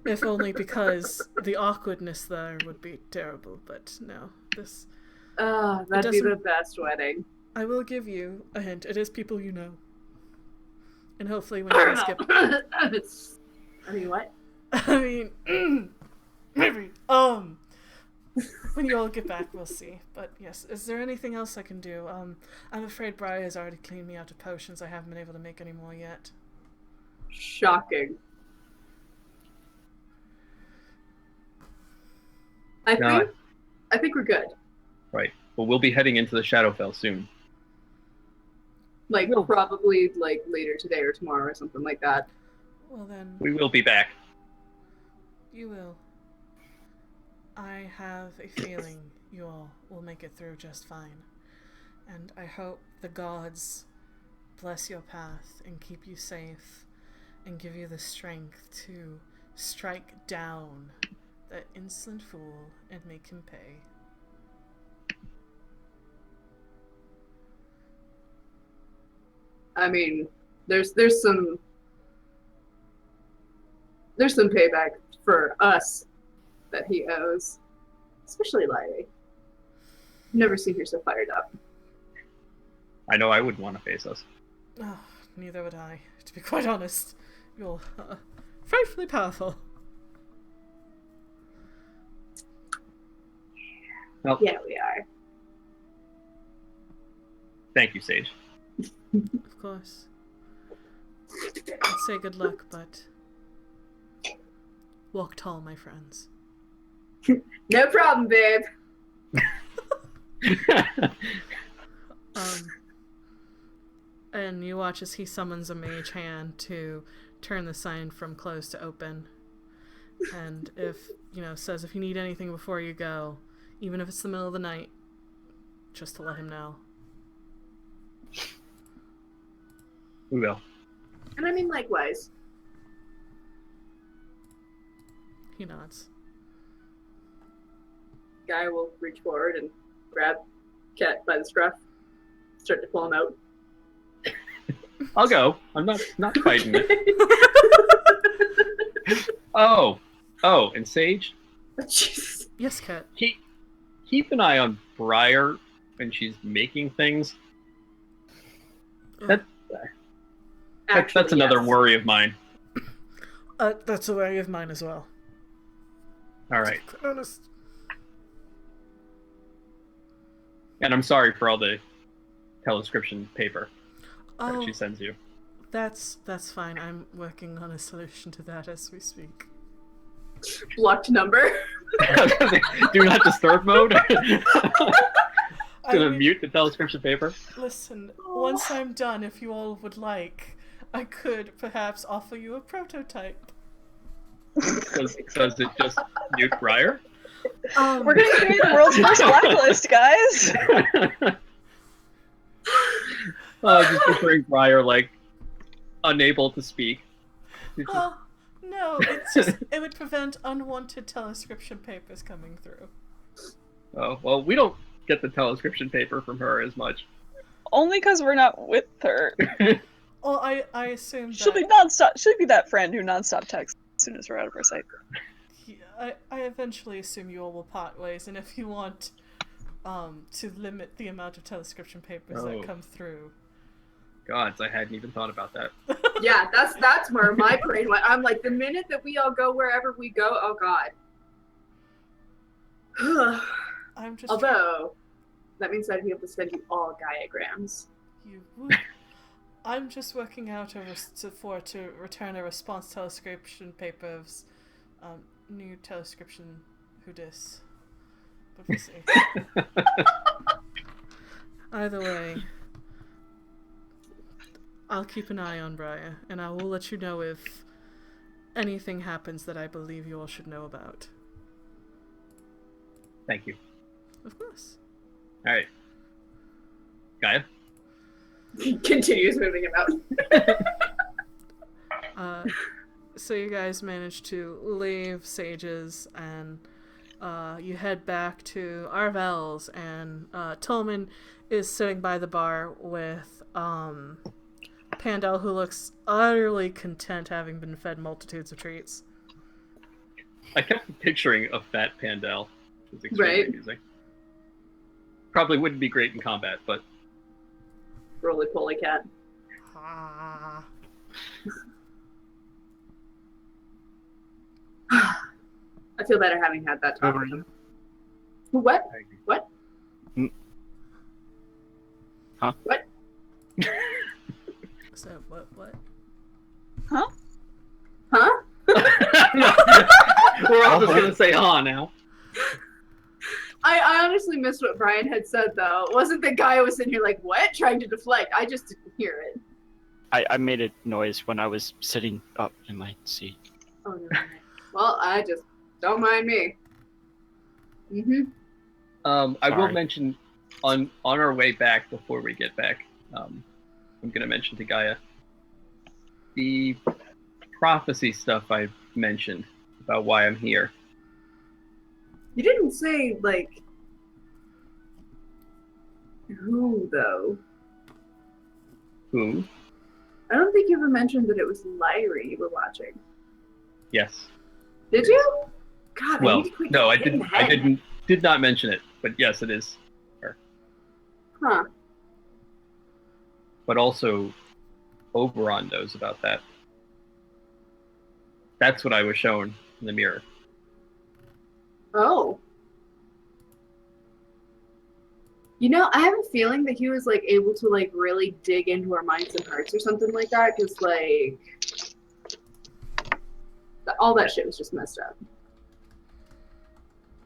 If only because the awkwardness there would be terrible, but no. That'd be the best wedding. I will give you a hint. It is people you know. And hopefully when you guys get... I mean, what? I mean, maybe. When you all get back, we'll see. But yes, is there anything else I can do? I'm afraid Briar has already cleaned me out of potions. I haven't been able to make any more yet. Shocking. I think we're good. Right. Well, we'll be heading into the Shadowfell soon. Like, probably, like, later today or tomorrow or something like that. Well then... We will be back. You will. I have a feeling you all will make it through just fine. And I hope the gods bless your path and keep you safe and give you the strength to strike down that insolent fool and make him pay. I mean, there's some payback for us that he owes, especially Lyre. Never seen her so fired up. I know I wouldn't want to face us. Oh, neither would I, to be quite honest. You're frightfully powerful. Well, yeah, we are. Thank you, Sage. Of course. I'd say good luck, but walk tall, my friends. No problem, babe. And you watch as he summons a mage hand to turn the sign from closed to open. And says if you need anything before you go, even if it's the middle of the night, just to let him know. We will. And I mean, likewise. He nods. Guy will reach forward and grab Cat by the scruff, start to pull him out. I'll go. I'm not fighting it. Oh, and Sage? Jesus. Yes, Cat. Keep an eye on Briar when she's making things. Actually, That's another yes. worry of mine. That's a worry of mine as well. All right. To be quite honest. And I'm sorry for all the telescription paper that she Oh, sends you. that's fine. I'm working on a solution to that as we speak. Blocked number. Do not disturb mode. I Gonna mean, mute the telescription paper. listen, once I'm done, if you all would like, I could perhaps offer you a prototype. Does it just mute Briar? We're gonna create the world's first blacklist, guys. Just picturing Briar like unable to speak. Well, no, it's just it would prevent unwanted telescription papers coming through. Oh well, we don't get the telescription paper from her as much. Only because we're not with her. Well, I assume that She'll be nonstop. She'll be that friend who nonstop texts as soon as we're out of her sight. I eventually assume you all will part ways, and if you want to limit the amount of telescription papers Oh. that come through. Gods, I hadn't even thought about that. Yeah, that's where my brain went. I'm like, the minute that we all go wherever we go, oh god. I'm just Although, that means I'd be able to send you all diagrams. you would. I'm just working out to return a response telescription paper of new telescription whodis. But we'll see. Either way, I'll keep an eye on Briar, and I will let you know if anything happens that I believe you all should know about. Thank you. Of course. All right, Gaia. Continues moving about. So you guys manage to leave Sage's, and you head back to Arvel's, and Tolman is sitting by the bar with Pandel, who looks utterly content having been fed multitudes of treats. I kept picturing a fat Pandel. It was extremely Right. amusing. Probably wouldn't be great in combat, but Roly poly cat. Ah. I feel better having had that talk with him. What? What? Huh? What? So what? Huh? we're all just gonna say "huh" now. I honestly missed what Brian had said, though. It wasn't the guy who was in here like, what? Trying to deflect. I just didn't hear it. I made a noise when I was sitting up in my seat. Oh, no. Well, I just don't mind me. Mm-hmm. I will Sorry. mention on our way back before we get back. I'm gonna mention to Gaia the prophecy stuff I mentioned about why I'm here. You didn't say, like, who, though. Who? I don't think you ever mentioned that it was Lyrie you were watching. Yes. Did you? God, I Well, need to quit no, I hitting didn't. the I head. did not mention it, but yes, it is her. Huh. But also, Oberon knows about that. That's what I was shown in the mirror. Oh. You know, I have a feeling that he was, like, able to, like, really dig into our minds and hearts or something like that, because, like, all that shit was just messed up.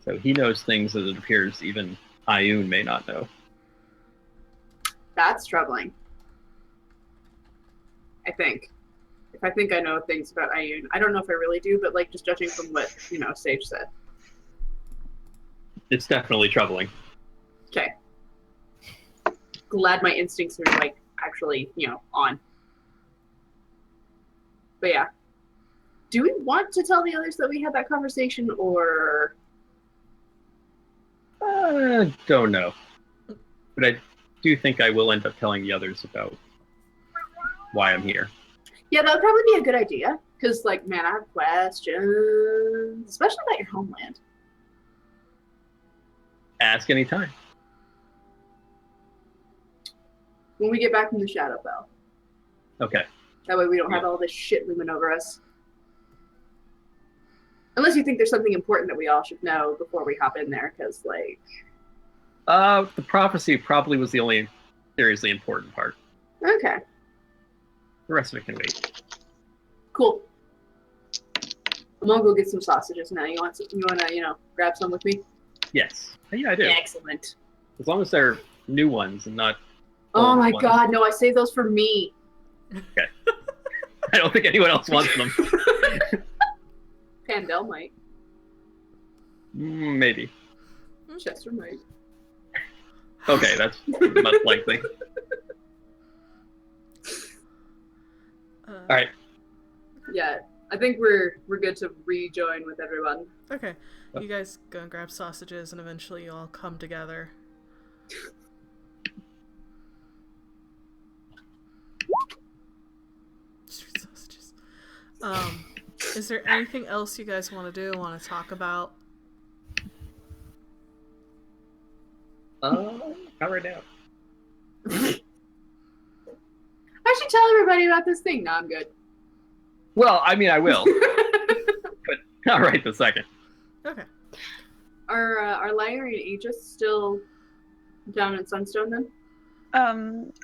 So he knows things that it appears even Ayun may not know. That's troubling. I think. If I think I know things about Ayun. I don't know if I really do, but, like, just judging from what, Sage said. It's definitely troubling. Okay. Glad my instincts are, like, actually, on. But yeah. Do we want to tell the others that we had that conversation, or... Don't know. But I do think I will end up telling the others about why I'm here. Yeah, that would probably be a good idea. Because, like, man, I have questions. Especially about your homeland. Ask anytime. When we get back from the Shadow Bell. Okay. That way we don't have all this shit looming over us. Unless you think there's something important that we all should know before we hop in there, because, like... The prophecy probably was the only seriously important part. Okay. The rest of it can wait. Cool. I'm gonna go get some sausages now. You wanna, grab some with me? Yes. Yeah, I do. Excellent. As long as they're new ones and not Oh old my ones. god, no, I saved those for me. Okay. I don't think anyone else wants them. Pandel might. Maybe. Chester might. Okay, that's much likely. Alright. Yeah, I think we're good to rejoin with everyone. Okay. You guys go and grab sausages, and eventually you all come together. Street sausages. Is there anything else you guys want to do? Want to talk about? Not right now. I should tell everybody about this thing. No, I'm good. Well, I mean, I will. But not right this second. Okay. Are Larry and Aegis still down in Sunstone then?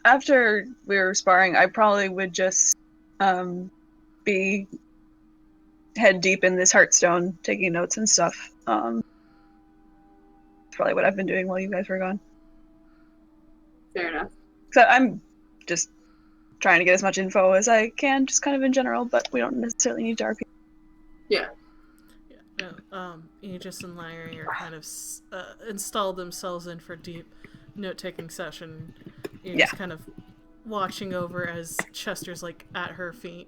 After we were sparring, I probably would just be head deep in this Heartstone, taking notes and stuff. That's probably what I've been doing while you guys were gone. Fair enough. So I'm just trying to get as much info as I can, just kind of in general, but we don't necessarily need to RP. Yeah. Aegis and Larry are kind of installed themselves in for deep note-taking session. You're just kind of watching over as Chester's like at her feet.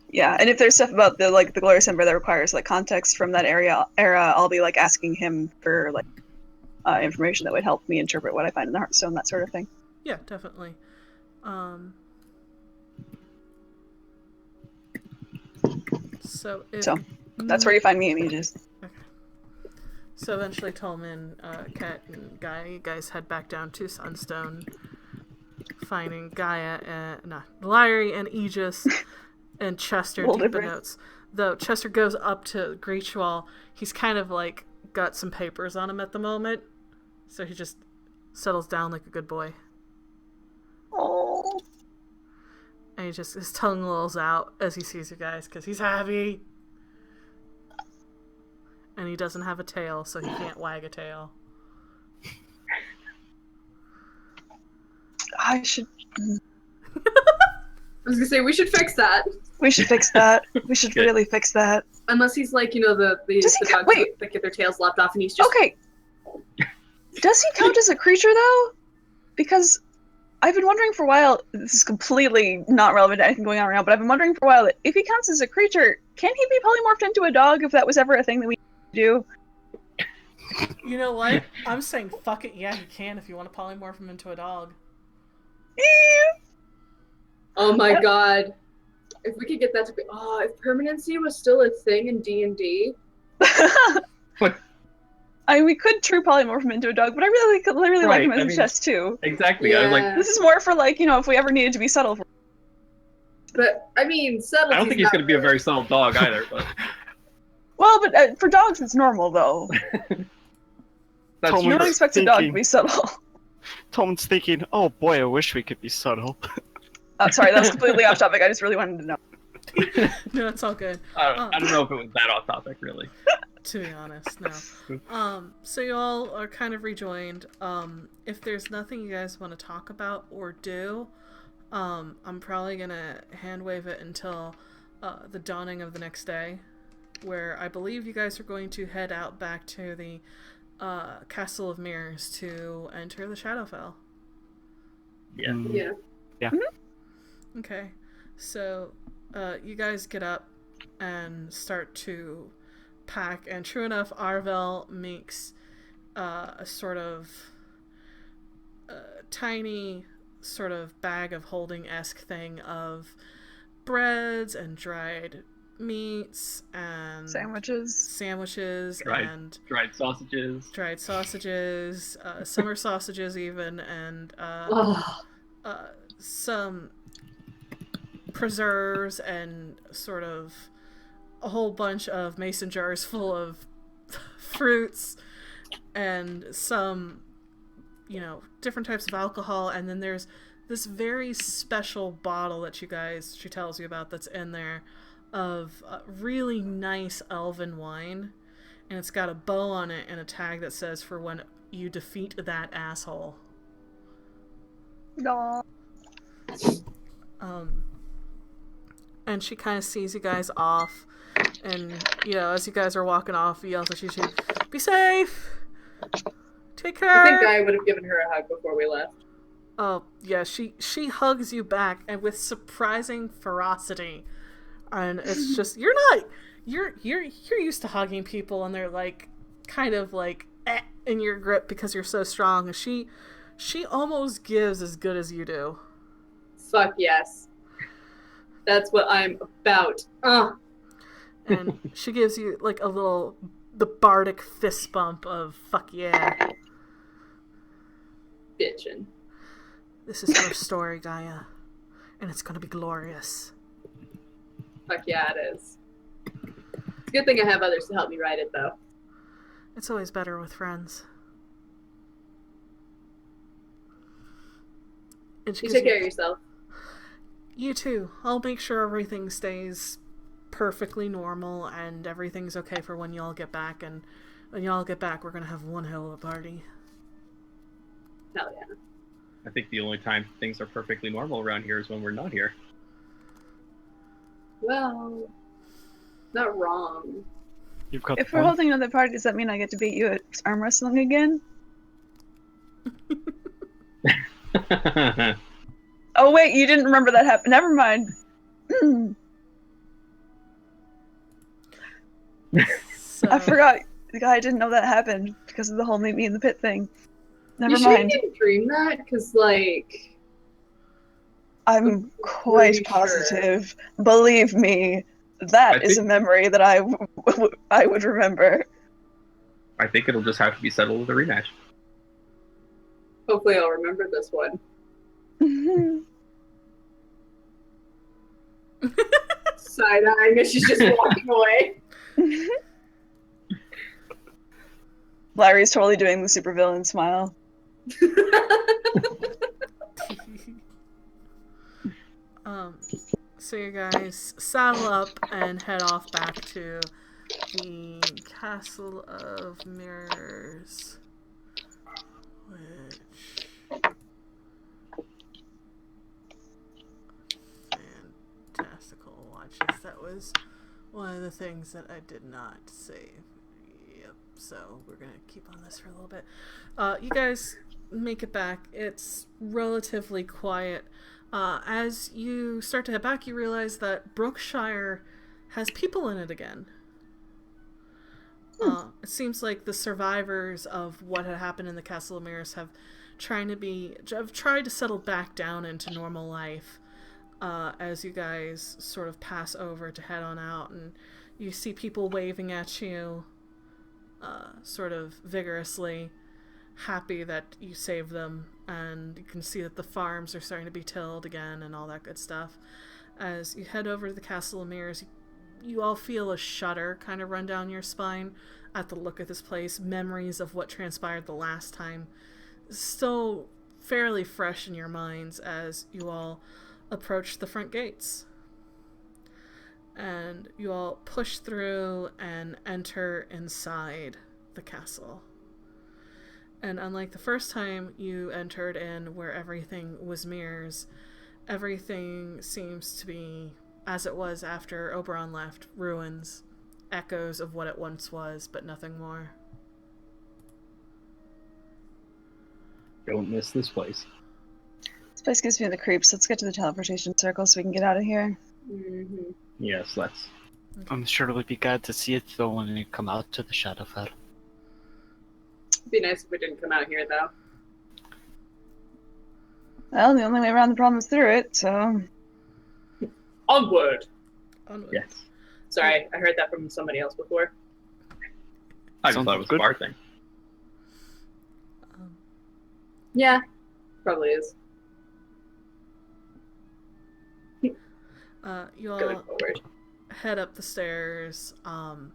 Yeah, and if there's stuff about the Glorious Ember that requires like context from that era, I'll be like asking him for like information that would help me interpret what I find in the Heartstone, that sort of thing. Yeah, definitely. So that's where you find me and Aegis. Okay. So eventually Tolman, Kat, and Gaia, you guys head back down to Sunstone, finding Gaia and Larry and Aegis and Chester deep in notes. Though Chester goes up to greet you all, he's kind of like got some papers on him at the moment, so he just settles down like a good boy. Oh. And his tongue lolls out as he sees you guys because he's happy. And he doesn't have a tail, so he can't wag a tail. I should. I was gonna say we should fix that. We should fix that. We should really fix that. Unless he's like, the dogs that get their tails lopped off, and he's just okay. Does he count as a creature though? Because I've been wondering for a while. This is completely not relevant to anything going on right now, but I've been wondering for a while that if he counts as a creature, can he be polymorphed into a dog if that was ever a thing that we do? You know what? I'm saying fuck it. Yeah, you can if you want to polymorph him into a dog. Oh my god. If we could get that to be... Oh, if permanency was still a thing in D&D... But we could true polymorph him into a dog, but I really like him as a chest too. Exactly. Yeah. I was like, this is more for like, if we ever needed to be subtle. But, I mean, subtlety. I don't think he's going to be a very subtle dog either, but... Well, but for dogs it's normal though. That's You don't expect a dog to be subtle. Tolman's thinking, oh boy, I wish we could be subtle. Oh, sorry, that's completely off topic. I just really wanted to know. No, it's all good. I don't know if it was that off topic, really. To be honest, no. So you all are kind of rejoined. If there's nothing you guys want to talk about or do, I'm probably gonna hand wave it until the dawning of the next day, where I believe you guys are going to head out back to the Castle of Mirrors to enter the Shadowfell. Yeah. Yeah. Yeah. Mm-hmm. Okay. So you guys get up and start to pack, and true enough, Arvel makes a sort of tiny sort of bag of holding-esque thing of breads and dried meats and Sandwiches and dried sausages, summer sausages even, and some preserves and sort of a whole bunch of mason jars full of fruits and some, different types of alcohol. And then there's this very special bottle that she tells you about that's in there of really nice elven wine. And it's got a bow on it and a tag that says, "For when you defeat that asshole." No. And she kind of sees you guys off. And, as you guys are walking off, yells at you, "Be safe! Take care!" I think I would have given her a hug before we left. Oh, yeah, she hugs you back, and with surprising ferocity. And it's just, you're used to hugging people, and they're like, kind of like, in your grip because you're so strong. And she almost gives as good as you do. Fuck yes. That's what I'm about. And she gives you like the bardic fist bump of "fuck yeah." Bitchin'. This is your story, Gaia. And it's gonna be glorious. Fuck yeah, it is. It's a good thing I have others to help me write it, though. It's always better with friends. And You take care of yourself. You too. I'll make sure everything stays perfectly normal and everything's okay for when y'all get back. And when y'all get back, we're gonna have one hell of a party. Hell yeah. I think the only time things are perfectly normal around here is when we're not here. Well, not wrong. You've got If we're holding another party, does that mean I get to beat you at arm wrestling again? Oh wait, you didn't remember that happened. Never mind. So, I forgot. The guy didn't know that happened because of the whole meet me in the pit thing. Never You sure you mind. didn't dream that? Because, like... I'm quite pretty positive. Believe me, that is a memory that I would remember. I think it'll just have to be settled with a rematch. Hopefully I'll remember this one. Side-eyeing as she's just walking away. Larry's totally doing the supervillain smile. So you guys saddle up and head off back to the Castle of Mirrors, which fantastical watches. That was one of the things that I did not save. Yep. So we're gonna keep on this for a little bit. You guys make it back. It's relatively quiet. As you start to head back, you realize that Brookshire has people in it again. It seems like the survivors of what had happened in the Castle of Mirrors have tried to settle back down into normal life. As you guys sort of pass over to head on out, and you see people waving at you, sort of vigorously, happy that you saved them, and you can see that the farms are starting to be tilled again and all that good stuff. As you head over to the Castle of Mirrors, you all feel a shudder kind of run down your spine at the look of this place. Memories of what transpired the last time still fairly fresh in your minds as you all approach the front gates. And you all push through and enter inside the castle. And unlike the first time you entered in where everything was mirrors, everything seems to be as it was after Oberon left, ruins, echoes of what it once was, but nothing more. Don't miss this place. This place gives me the creeps. Let's get to the teleportation circle so we can get out of here. Mm-hmm. Yes, let's. I'm sure it would be glad to see it though when we come out to the Shadowfell. It'd be nice if we didn't come out here, though. Well, the only way around the problem is through it, so... Onward! Onward. Yes. Sorry, I heard that from somebody else before. I just Sounds thought it was good. a bar thing. Yeah, probably is. You Going all forward. head up the stairs and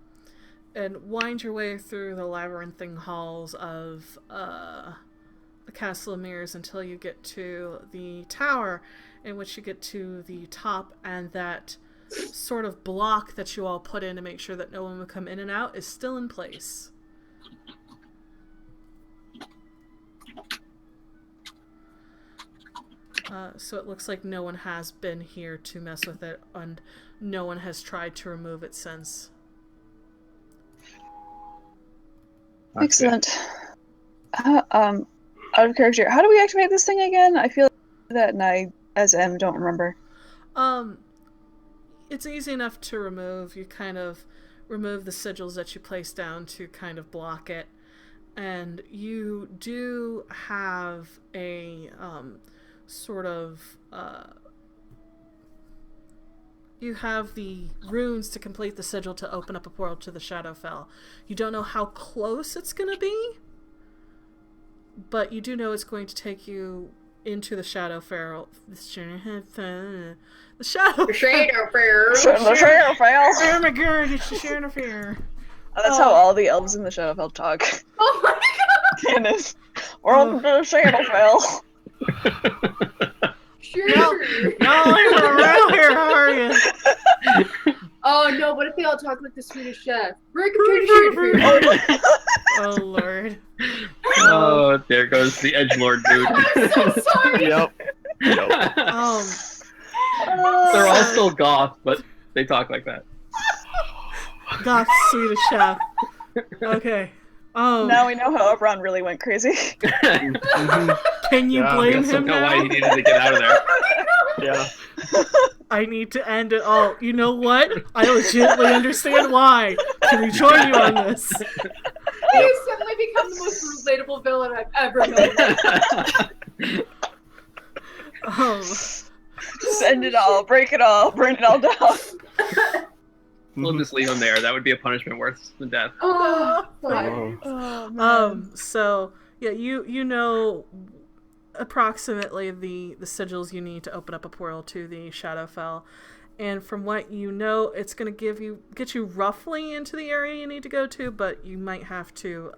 wind your way through the labyrinthine halls of the Castle of Mirrors until you get to the tower, in which you get to the top, and that sort of block that you all put in to make sure that no one would come in and out is still in place. So it looks like no one has been here to mess with it, and no one has tried to remove it since. Okay. Excellent. Out of character, how do we activate this thing again? I feel that, and I, as M, don't remember. It's easy enough to remove. You kind of remove the sigils that you place down to kind of block it. And you do have a sort of you have the runes to complete the sigil to open up a portal to the Shadowfell. You don't know how close it's going to be, but you do know it's going to take you into the Shadowfell. The Shadowfell. Oh my god, it's the Shadowfell. That's how all the elves in the Shadowfell talk. Oh my god! Candace, welcome to the Shadowfell. Sure. Y'all ain't around here, are you? Oh no, what if they all talk like the Swedish chef? Shadowfell. Oh lord. Oh, there goes the edgelord dude. I'm so sorry. Yep. They're all still goth, but they talk like that. Goth Swedish chef. Okay. Now we know how Oberon really went crazy. Can you Yeah, blame Guess I him know why now? he needed to get out of there. Yeah. I need to end it all. You know what? I legitimately understand why. Can we join you on this? He has suddenly become the most relatable villain I've ever known. Send it all, break it all, burn it all down. We'll just leave him there. That would be a punishment worse than death. Oh, Oh. So yeah, you know approximately the sigils you need to open up a portal to the Shadowfell, and from what you know, it's going to get you roughly into the area you need to go to, but you might have to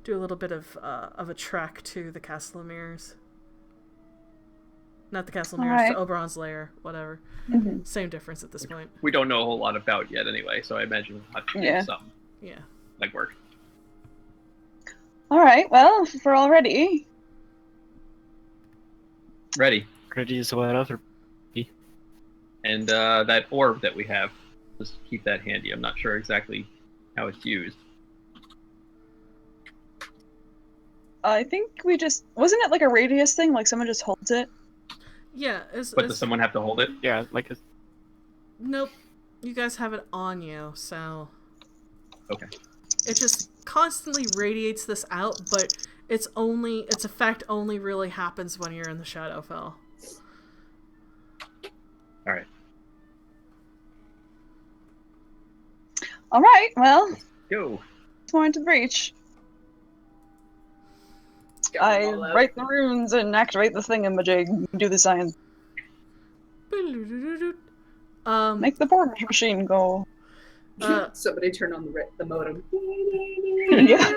do a little bit of a trek to the Castle of Mirrors. Not the Castle of Mirrors, Alright. to Oberon's Lair, whatever. Mhm. Same difference at this point. We don't know a whole lot about yet anyway, so I imagine we'll have to do Yeah. some Yeah. legwork. Alright, well, if we're all ready. Ready. Ready as what other? And that orb that we have, just keep that handy. I'm not sure exactly how it's used. I think we just... Wasn't it like a radius thing? Like someone just holds it? Yeah. But does someone have to hold it? Yeah, like a... Nope. You guys have it on you, so... Okay. It just constantly radiates this out, but its effect only really happens when you're in the Shadowfell. Alright. Alright, well, Go. it's more into the breach. I write the runes and activate the thingamajig and do the sign. Make the portal machine go. Somebody turn on the modem. Yeah.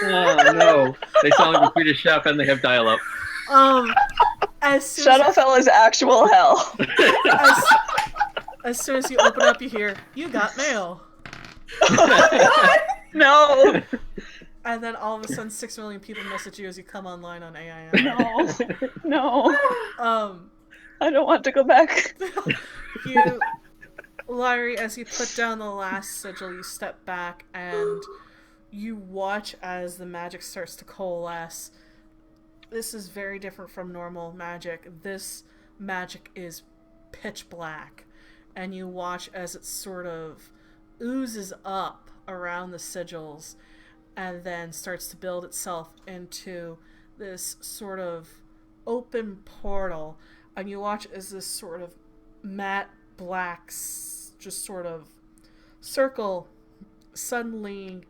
Oh no. They sound like a Swedish chef and they have dial-up. As soon as, Shadowfell is actual hell. as soon as you open up, you hear, "You got mail." No. And then all of a sudden 6 million people message you as you come online on AIM. No. No. Um, I don't want to go back. Lyrie, as you put down the last sigil, you step back and you watch as the magic starts to coalesce. This is very different from normal magic. This magic is pitch black. And you watch as it sort of oozes up around the sigils and then starts to build itself into this sort of open portal. And you watch as this sort of matte black just sort of circle suddenly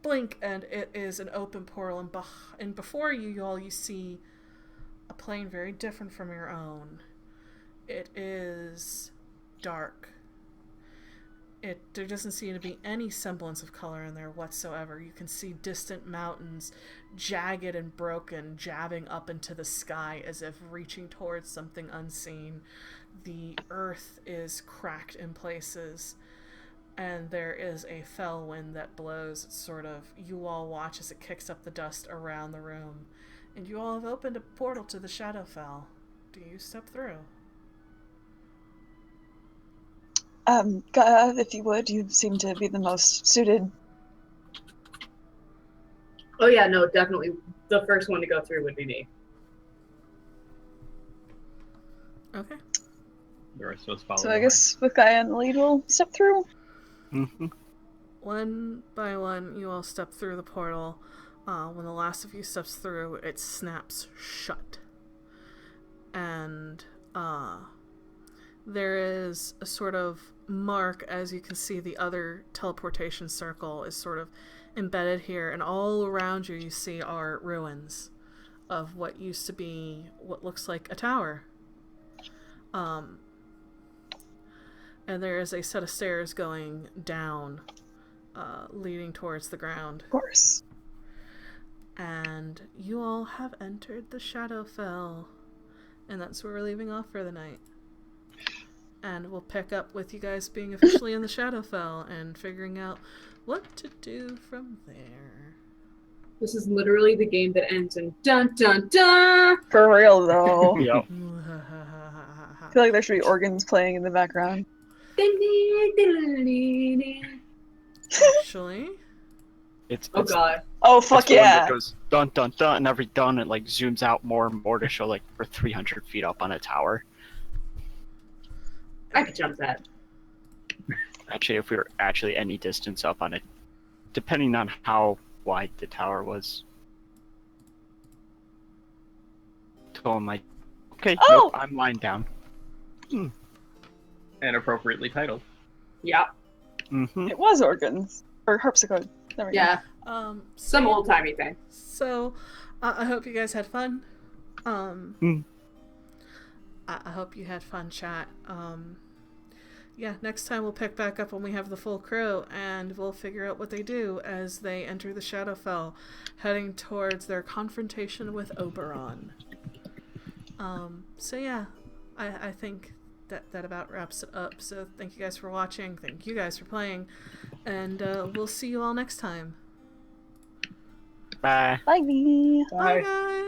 blink, and it is an open portal, and before you all you see a plane very different from your own. it is dark. There doesn't seem to be any semblance of color in there whatsoever. You can see distant mountains, jagged and broken, jabbing up into the sky as if reaching towards something unseen. The earth is cracked in places, and there is a fell wind that blows. Sort of, you all watch as it kicks up the dust around the room, and you all have opened a portal to the Shadowfell. Do you step through? Gaia, if you would, you seem to be the most suited. Oh yeah, no, definitely. The first one to go through would be me. Okay. The rest of us follow. So I guess with Gaia in the lead, we'll step through. Mm-hmm. One by one, you all step through the portal. When the last of you steps through, it snaps shut. And there is a sort of mark, as you can see the other teleportation circle is sort of embedded here, and all around you see are ruins of what used to be what looks like a tower. And there is a set of stairs going down, leading towards the ground. Of course. And you all have entered the Shadowfell. And that's where we're leaving off for the night. And we'll pick up with you guys being officially in the Shadowfell and figuring out what to do from there. This is literally the game that ends in dun dun dun. For real, though. Yep. I feel like there should be organs playing in the background. Actually, Oh god. Oh, fuck it's the one that yeah. goes dun dun dun, and every dun it like zooms out more and more to show like we're 300 feet up on a tower. I could jump that. Actually, if we were actually any distance up on it, depending on how wide the tower was. Told my okay, Oh! nope, I'm lying down. And appropriately titled. Yeah. Mm-hmm. It was organs. Or harpsichord. There we go. Yeah. Some old timey thing. So, I hope you guys had fun. I hope you had fun, chat. Yeah, next time we'll pick back up when we have the full crew, and we'll figure out what they do as they enter the Shadowfell, heading towards their confrontation with Oberon. So yeah, I think that about wraps it up. So thank you guys for watching, thank you guys for playing, and we'll see you all next time. Bye. Bye. Bye guys!